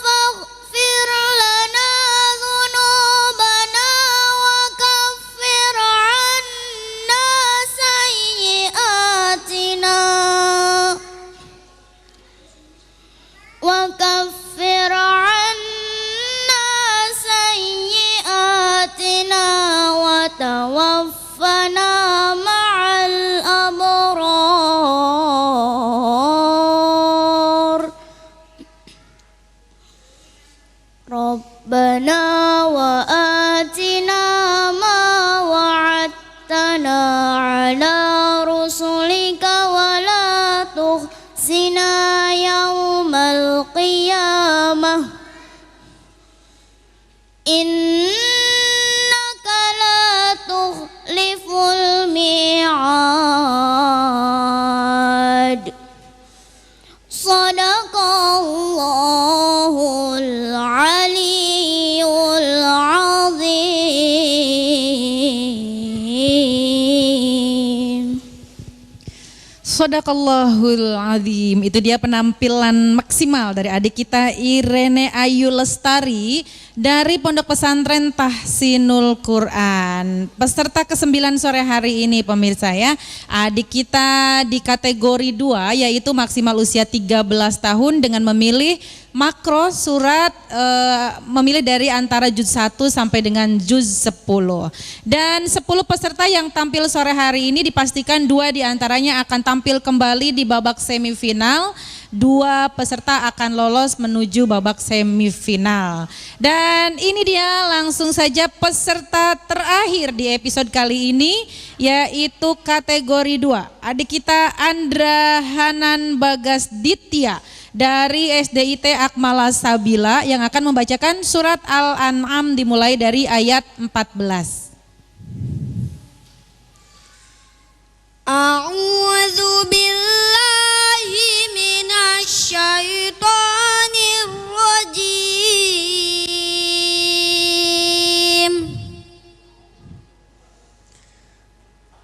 فاغفر لنا ذنوبنا وكفر عنا سيئاتنا وتوفنا مع الأبرار ربنا وآتنا ما وعدتنا على رسلك ولا تخزنا يوم القيامة إنك لا تخلف الميعاد صدق الله العلي العظيم. Shadaqallahul azim. Itu dia penampilan maksimal dari adik kita Irene Ayu Lestari dari Pondok Pesantren Tahsinul Quran. Peserta ke-9 sore hari ini pemirsa ya. Adik kita di kategori 2 yaitu maksimal usia 13 tahun dengan memilih makro surat memilih dari antara juz 1 sampai dengan juz 10. Dan 10 peserta yang tampil sore hari ini dipastikan 2 diantaranya akan tampil kembali di babak semifinal. 2 peserta akan lolos menuju babak semifinal. Dan ini dia langsung saja peserta terakhir di episode kali ini yaitu kategori 2. Adik kita Andra Hanan Bagas Ditya dari SDIT Akmala Sabila yang akan membacakan surat Al-An'am dimulai dari ayat 14. A'udzu billahi minasy syaithanir rajim.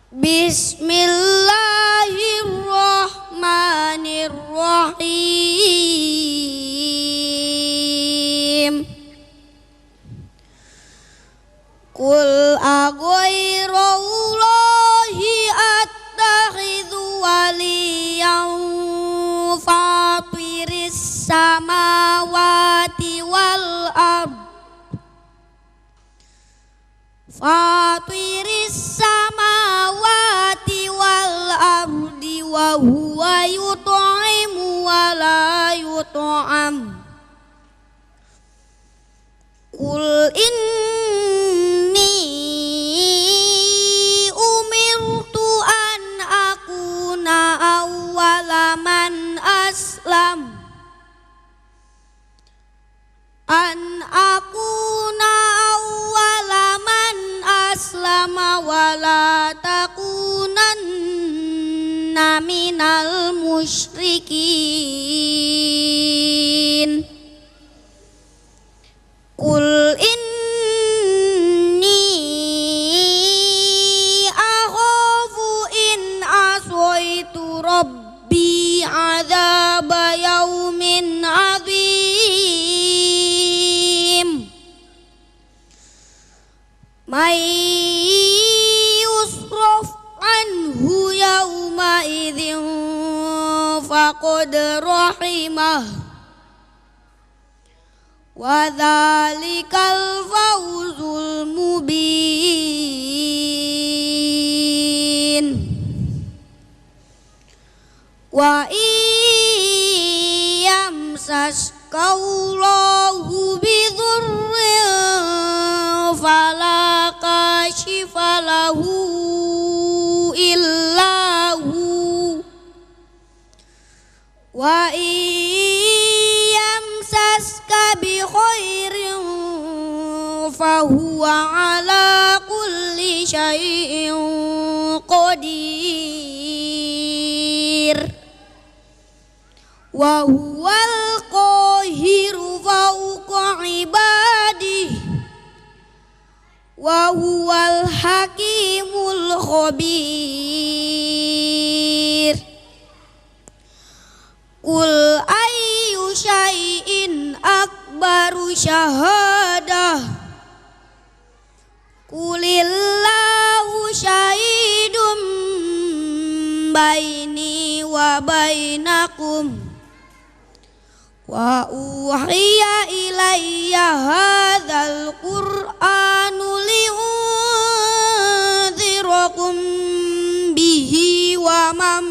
Bismillahirrahmanirrahim. Qul aghairallahi attakhidhu waliyan fatiris samawati wal Fatiris samawati wal ardi wa huwa yut'imu wa la yut'am. Qul inni umirtu an akuna awwala man aslam. An akuna awwala man aslama wa la takunanna minal musyrikin. Qul inni akhafu in aswaitu rabbi adzaba yaumin adzim. May yusraf anhu yawma idzin faqad rahimah. Wa dzalikal fawzul mubin. Wa iyamsaskaulahu bidurrin fala kashifa lahu illa hu. Wa iyamsaska bi khairin fahuwa ala kulli syai'in qadir. Wa huwal qahiru fawqa ibadihi wa huwal hakimul khabir. Qul ayyu syai'in akbaru syahadah. Qulillahu syahidum baini wa bainakum. Wa uhiya ilayya hadzal qur'anu liunzirakum bihi wa man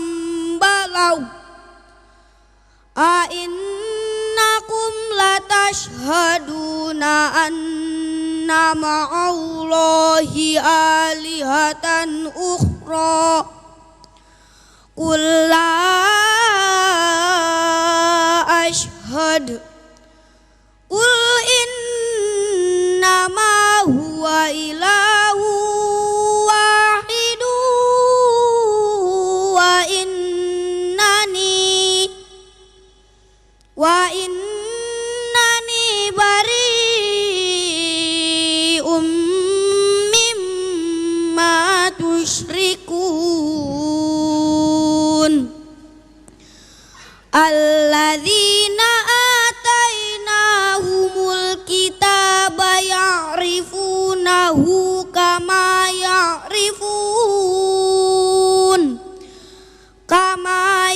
balagh. A innakum latashhaduna anna ma'allahi alihatan ukhra. Qul la ashhad. Qul innama huwa ilahu wahidu wa innani bari'um mimma tusyrikun. Alladzina atainahumul kitaba ya'rifunahu kama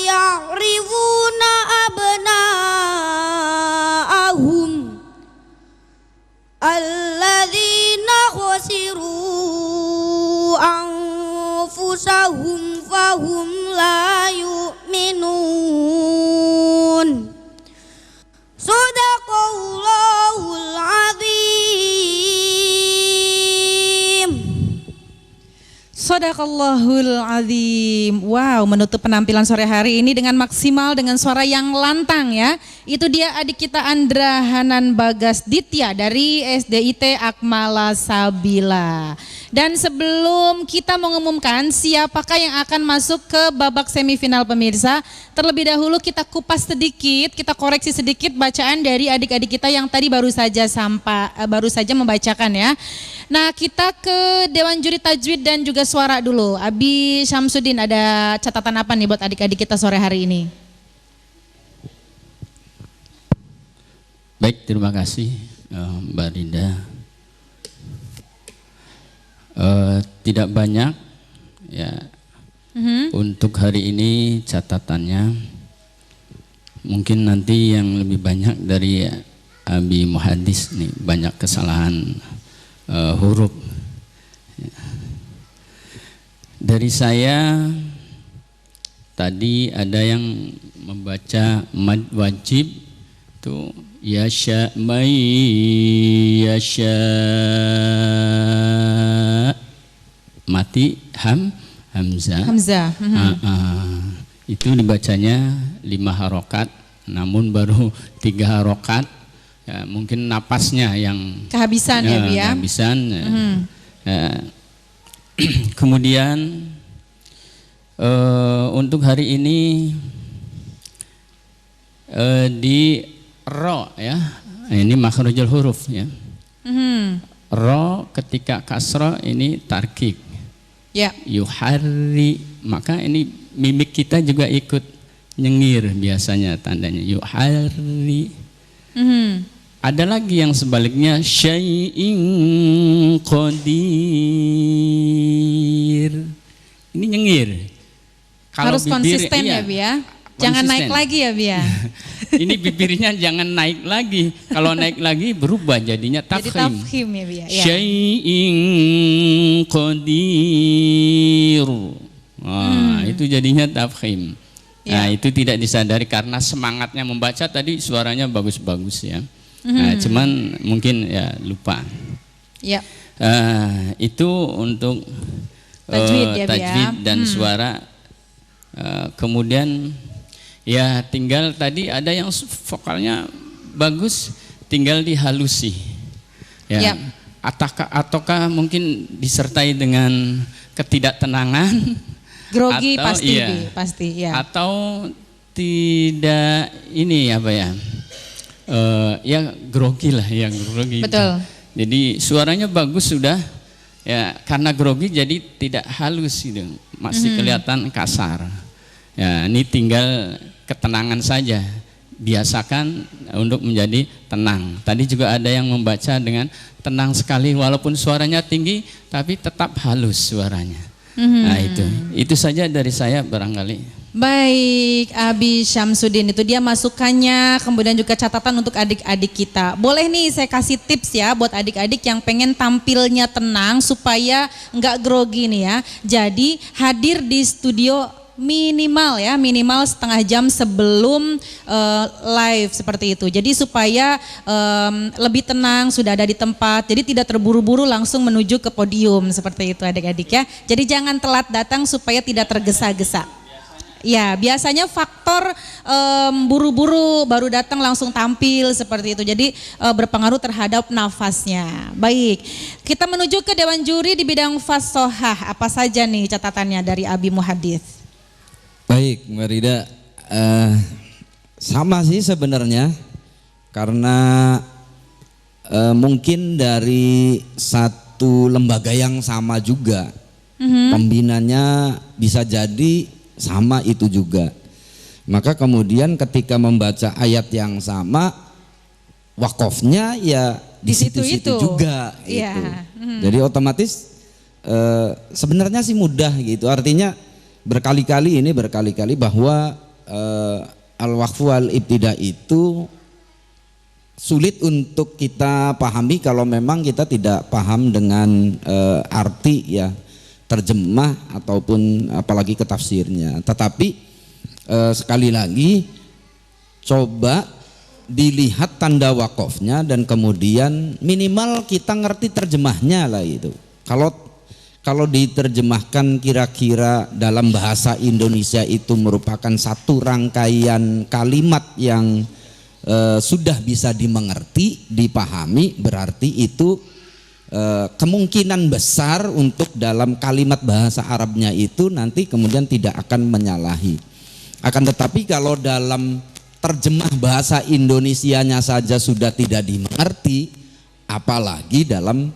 ya'rifuna abna'ahum. Alladzina khasiru anfusahum fahum la yu'minun. Sadaqallahul azim. Sadaqallahul azim. Wow, menutup penampilan sore hari ini dengan maksimal dengan suara yang lantang ya. Itu dia adik kita Andra Hanan Bagas Ditya dari SDIT Akmala Sabila. Dan sebelum kita mengumumkan siapakah yang akan masuk ke babak semifinal pemirsa, terlebih dahulu kita kupas sedikit, kita koreksi sedikit bacaan dari adik-adik kita yang tadi baru saja membacakan ya. Nah, kita ke Dewan Juri Tajwid dan juga suara dulu. Abi Syamsuddin, ada catatan apa nih buat adik-adik kita sore hari ini? Baik, terima kasih Mbak Rinda. Tidak banyak ya untuk hari ini catatannya, mungkin nanti yang lebih banyak dari Abi Muhadis nih, banyak kesalahan huruf Dari saya tadi ada yang membaca mad wajib tuh yasha may yasha mati hamzah. Hamzah. Itu dibacanya 5 harokat, namun baru 3 harokat. Ya, mungkin napasnya yang Kehabisan ya, Bu ya. Kehabisan. Kemudian untuk hari ini di ro ya, ini makhrajul huruf ya. Ro ketika kasro ini tarkik. Ya. Yuhari, maka ini mimik kita juga ikut nyengir biasanya tandanya yuhari. Ada lagi yang sebaliknya syai'in qadir. Ini nyengir. Kalau Harus konsisten ya, Bu ya. Jangan naik konsisten. lagi ya, Bu ya. Ini bibirnya jangan naik lagi. Kalau naik lagi berubah jadinya Jadi tafkhim. tafkhim ya, Bu ya. Ya. Syai'in qadir. Wah, itu jadinya tafkhim. Nah, itu tidak disadari karena semangatnya membaca tadi suaranya bagus-bagus ya. Nah, cuman mungkin ya lupa. Ya. Itu untuk Tajwid ya, Bu ya. tajwid dan suara. Kemudian ya tinggal tadi ada yang vokalnya bagus, tinggal dihalusi. Ya. Yap. Ataukah mungkin disertai dengan ketidaktenangan? Grogi Atau, pasti, iya. Bi, pasti ya. Atau tidak ini apa ya? Ya grogi lah, ya grogi. Betul. Jadi suaranya bagus sudah, ya karena grogi jadi tidak halus gitu, masih kelihatan kasar. Ya ini tinggal ketenangan saja, biasakan untuk menjadi tenang. Tadi juga ada yang membaca dengan tenang sekali, walaupun suaranya tinggi, tapi tetap halus suaranya. Nah itu saja dari saya barangkali. Baik, Abi Syamsuddin, itu dia masukannya, kemudian juga catatan untuk adik-adik kita. Boleh nih saya kasih tips ya buat adik-adik yang pengen tampilnya tenang supaya nggak grogi nih ya. Jadi hadir di studio minimal setengah jam sebelum live seperti itu. Jadi supaya lebih tenang, sudah ada di tempat, jadi tidak terburu-buru langsung menuju ke podium seperti itu adik-adik ya. Jadi jangan telat datang supaya tidak tergesa-gesa. Ya, biasanya faktor buru-buru baru datang langsung tampil seperti itu. Jadi berpengaruh terhadap nafasnya. Baik, kita menuju ke Dewan Juri di bidang fasohah. Apa saja nih catatannya dari Abi Muhadith? Baik, Mbak Rida, sama sih sebenarnya karena mungkin dari satu lembaga yang sama juga, pembinanya bisa jadi sama itu juga. Maka kemudian ketika membaca ayat yang sama, wakofnya ya di situ-situ juga. Iya. Gitu. Jadi otomatis sebenarnya sih mudah gitu. Artinya berkali-kali bahwa al-waqfu wal-ibtida itu sulit untuk kita pahami kalau memang kita tidak paham dengan arti ya, terjemah ataupun apalagi ke tafsirnya. Tetapi sekali lagi coba dilihat tanda wakofnya dan kemudian minimal kita ngerti terjemahnya lah itu. Kalau diterjemahkan kira-kira dalam bahasa Indonesia itu merupakan satu rangkaian kalimat yang sudah bisa dimengerti, dipahami, berarti itu kemungkinan besar untuk dalam kalimat bahasa Arabnya itu nanti kemudian tidak akan menyalahi. Akan tetapi kalau dalam terjemah bahasa Indonesianya saja sudah tidak dimengerti, apalagi dalam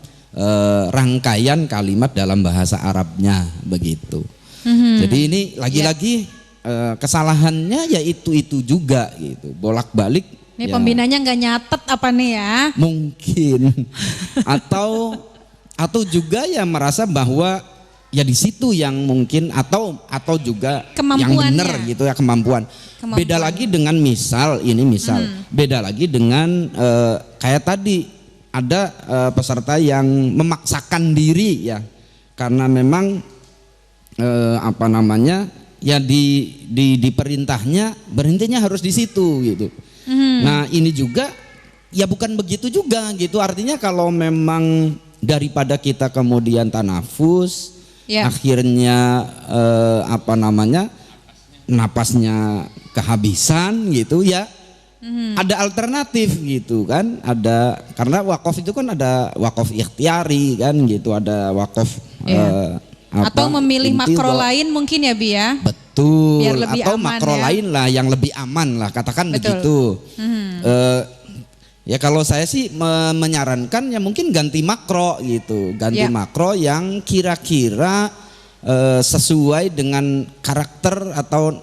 rangkaian kalimat dalam bahasa Arabnya begitu. Jadi ini lagi-lagi kesalahannya ya itu juga gitu, bolak-balik. Ini ya, pembinanya nggak nyatet apa nih ya? Mungkin atau juga ya merasa bahwa ya di situ yang mungkin atau juga yang benar gitu ya, kemampuan. Beda lagi dengan misal beda lagi dengan kayak tadi ada peserta yang memaksakan diri ya karena memang apa namanya ya di perintahnya berhentinya harus di situ gitu. Nah ini juga ya bukan begitu juga gitu, artinya kalau memang daripada kita kemudian tanafus akhirnya apa namanya napasnya kehabisan gitu ya, ada alternatif gitu kan, ada karena wakaf itu kan ada wakaf ikhtiari kan gitu, ada wakaf atau memilih makro lain mungkin ya Bi ya. Betul. Biar lebih atau aman, makro lain lah yang lebih aman lah, katakan begitu. Ya kalau saya sih menyarankan ya mungkin ganti makro gitu, ganti makro yang kira-kira sesuai dengan karakter atau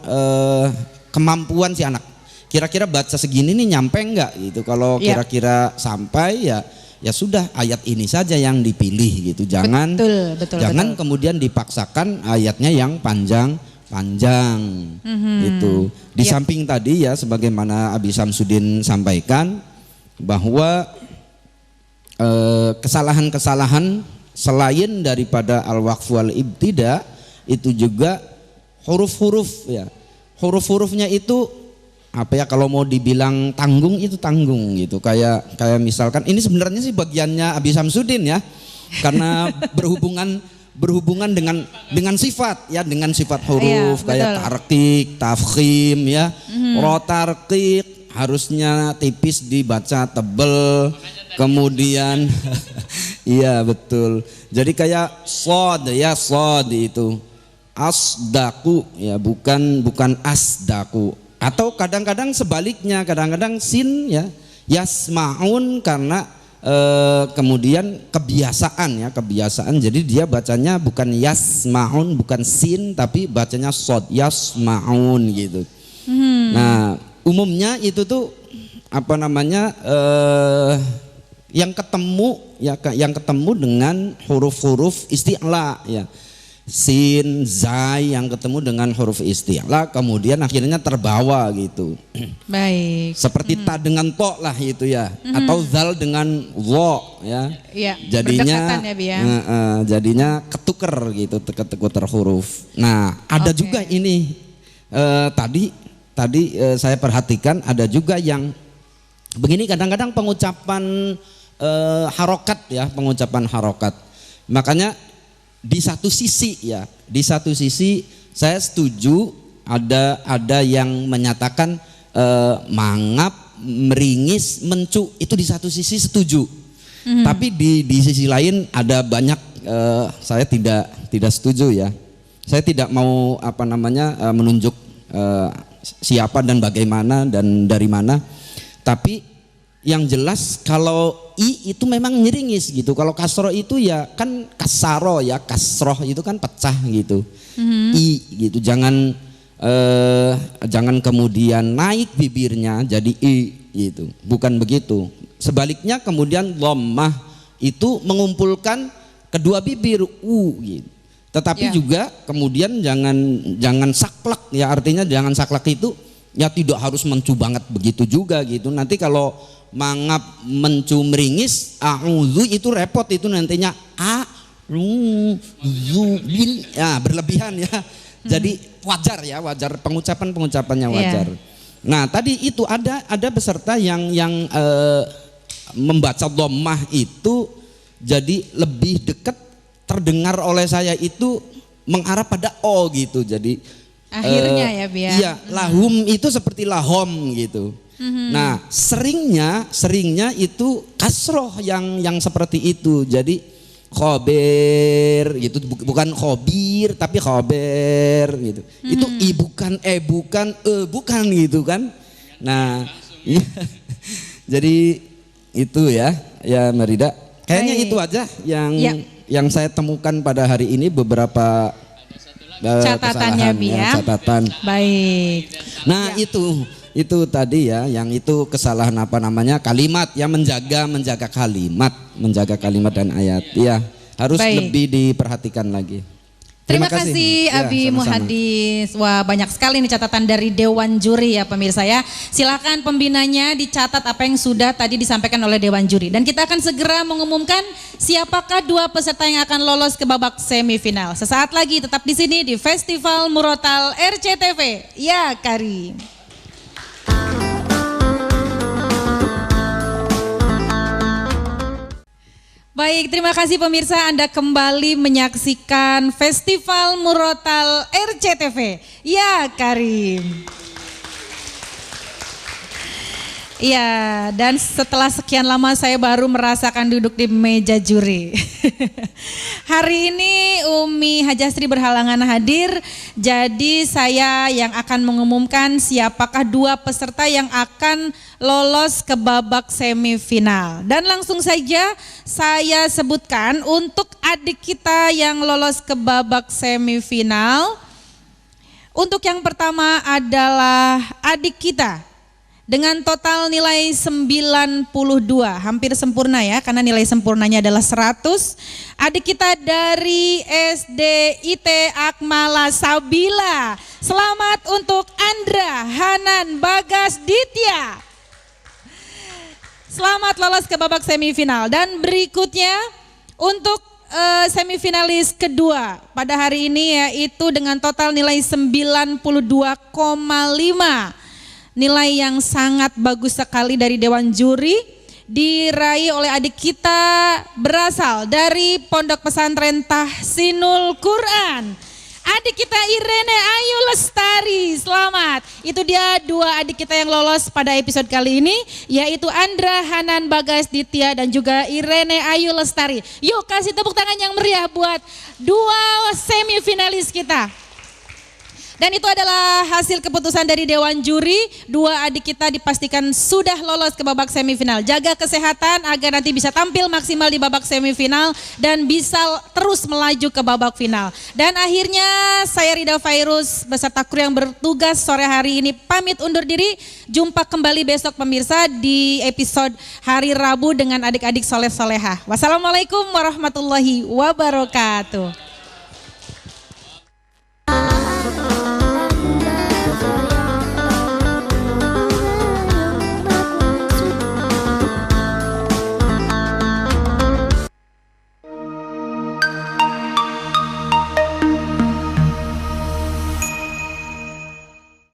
kemampuan si anak. Kira-kira baca segini nih nyampe enggak gitu. Kalau kira-kira sampai ya sudah ayat ini saja yang dipilih gitu. Jangan jangan kemudian dipaksakan ayatnya yang panjang gitu. Di samping tadi ya sebagaimana Abi Samsudin sampaikan bahwa kesalahan-kesalahan selain daripada al-waqf wal ibtida itu juga huruf-huruf ya. Huruf-hurufnya itu apa ya, kalau mau dibilang tanggung itu tanggung gitu. Kayak misalkan ini sebenarnya sih bagiannya Abi Samsudin ya. Karena berhubungan dengan sifat ya, dengan sifat huruf kayak tarqiq, tafkhim ya. Ro tarqiq harusnya tipis dibaca tebel, kemudian iya betul. Jadi kayak shod ya, shod itu asdaku ya, bukan asdaku. Atau kadang-kadang sebaliknya, kadang-kadang sin ya yasmaun karena kemudian kebiasaan, jadi dia bacanya bukan yasmaun, bukan sin, tapi bacanya shod yasmaun gitu. Nah umumnya itu tuh apa namanya yang ketemu dengan huruf-huruf isti'la ya, sin, zai yang ketemu dengan huruf isti'la kemudian akhirnya terbawa gitu. Baik. Seperti ta dengan to lah itu ya, atau zal dengan wo ya. Jadinya ya, jadinya ketuker gitu, ketuker huruf. Nah ada juga ini tadi saya perhatikan ada juga yang begini, kadang-kadang pengucapan harokat ya, pengucapan harokat. Makanya di satu sisi saya setuju ada yang menyatakan mangap, meringis, mencu, itu di satu sisi setuju. Tapi di sisi lain ada banyak saya tidak setuju ya. Saya tidak mau apa namanya menunjuk siapa dan bagaimana dan dari mana. Tapi yang jelas kalau i itu memang nyeringis gitu. Kalau kasroh itu ya kan kasaro ya, kasroh itu kan pecah gitu. I gitu, jangan kemudian naik bibirnya jadi i gitu. Bukan begitu. Sebaliknya kemudian dhammah itu mengumpulkan kedua bibir u gitu. Tetapi juga kemudian jangan saklek ya, artinya jangan saklek itu ya tidak harus mencu banget begitu juga gitu. Nanti kalau mangap, mencu, meringis, a'udzu itu repot, itu nantinya a'udzu ya berlebihan ya. Jadi wajar pengucapannya wajar. Nah, tadi itu ada peserta yang membaca dhammah itu jadi lebih dekat terdengar oleh saya itu mengarah pada o gitu. Jadi akhirnya ya Bia. Iya, lahum itu seperti lahom gitu. Nah, seringnya itu kasroh yang seperti itu. Jadi khober gitu, bukan khobir tapi khober gitu. Itu i bukan bukan gitu kan. Nah, jadi itu ya Marida. Kayaknya itu aja yang saya temukan pada hari ini, beberapa catatannya Bia. Catatan. Baik. Nah, itu tadi ya, yang itu kesalahan apa namanya kalimat ya, menjaga kalimat dan ayat ya, harus lebih diperhatikan lagi. Terima kasih Ya, Abi sama-sama. Muhadis. Wah, banyak sekali nih catatan dari Dewan Juri ya pemirsa ya. Silakan pembinanya dicatat apa yang sudah tadi disampaikan oleh Dewan Juri. Dan kita akan segera mengumumkan siapakah 2 peserta yang akan lolos ke babak semifinal. Sesaat lagi tetap di sini di Festival Murotal RCTV. Ya, Karim. Baik, terima kasih pemirsa, Anda kembali menyaksikan Festival Murotal RCTV. Ya, Karim. Iya, dan setelah sekian lama saya baru merasakan duduk di meja juri. Hari ini Umi Hajastri berhalangan hadir, jadi saya yang akan mengumumkan siapakah 2 peserta yang akan lolos ke babak semifinal. Dan langsung saja saya sebutkan untuk adik kita yang lolos ke babak semifinal. Untuk yang pertama adalah adik kita dengan total nilai 92, hampir sempurna ya, karena nilai sempurnanya adalah 100. Adik kita dari SD IT Akmala Sabila. Selamat untuk Andra Hanan Bagas Ditya. Selamat lolos ke babak semifinal. Dan berikutnya untuk semifinalis kedua pada hari ini yaitu dengan total nilai 92,5. Nilai yang sangat bagus sekali dari Dewan Juri diraih oleh adik kita berasal dari Pondok Pesantren Tahsinul Quran. Adik kita Irene Ayu Lestari, selamat. Itu dia 2 adik kita yang lolos pada episode kali ini, yaitu Andra Hanan Bagas Ditya dan juga Irene Ayu Lestari. Yuk kasih tepuk tangan yang meriah buat 2 semifinalis kita. Dan itu adalah hasil keputusan dari Dewan Juri. 2 adik kita dipastikan sudah lolos ke babak semifinal. Jaga kesehatan agar nanti bisa tampil maksimal di babak semifinal dan bisa terus melaju ke babak final. Dan akhirnya saya Rida Fairuz beserta kru yang bertugas sore hari ini pamit undur diri. Jumpa kembali besok pemirsa di episode hari Rabu dengan adik-adik soleh solehah. Wassalamualaikum warahmatullahi wabarakatuh.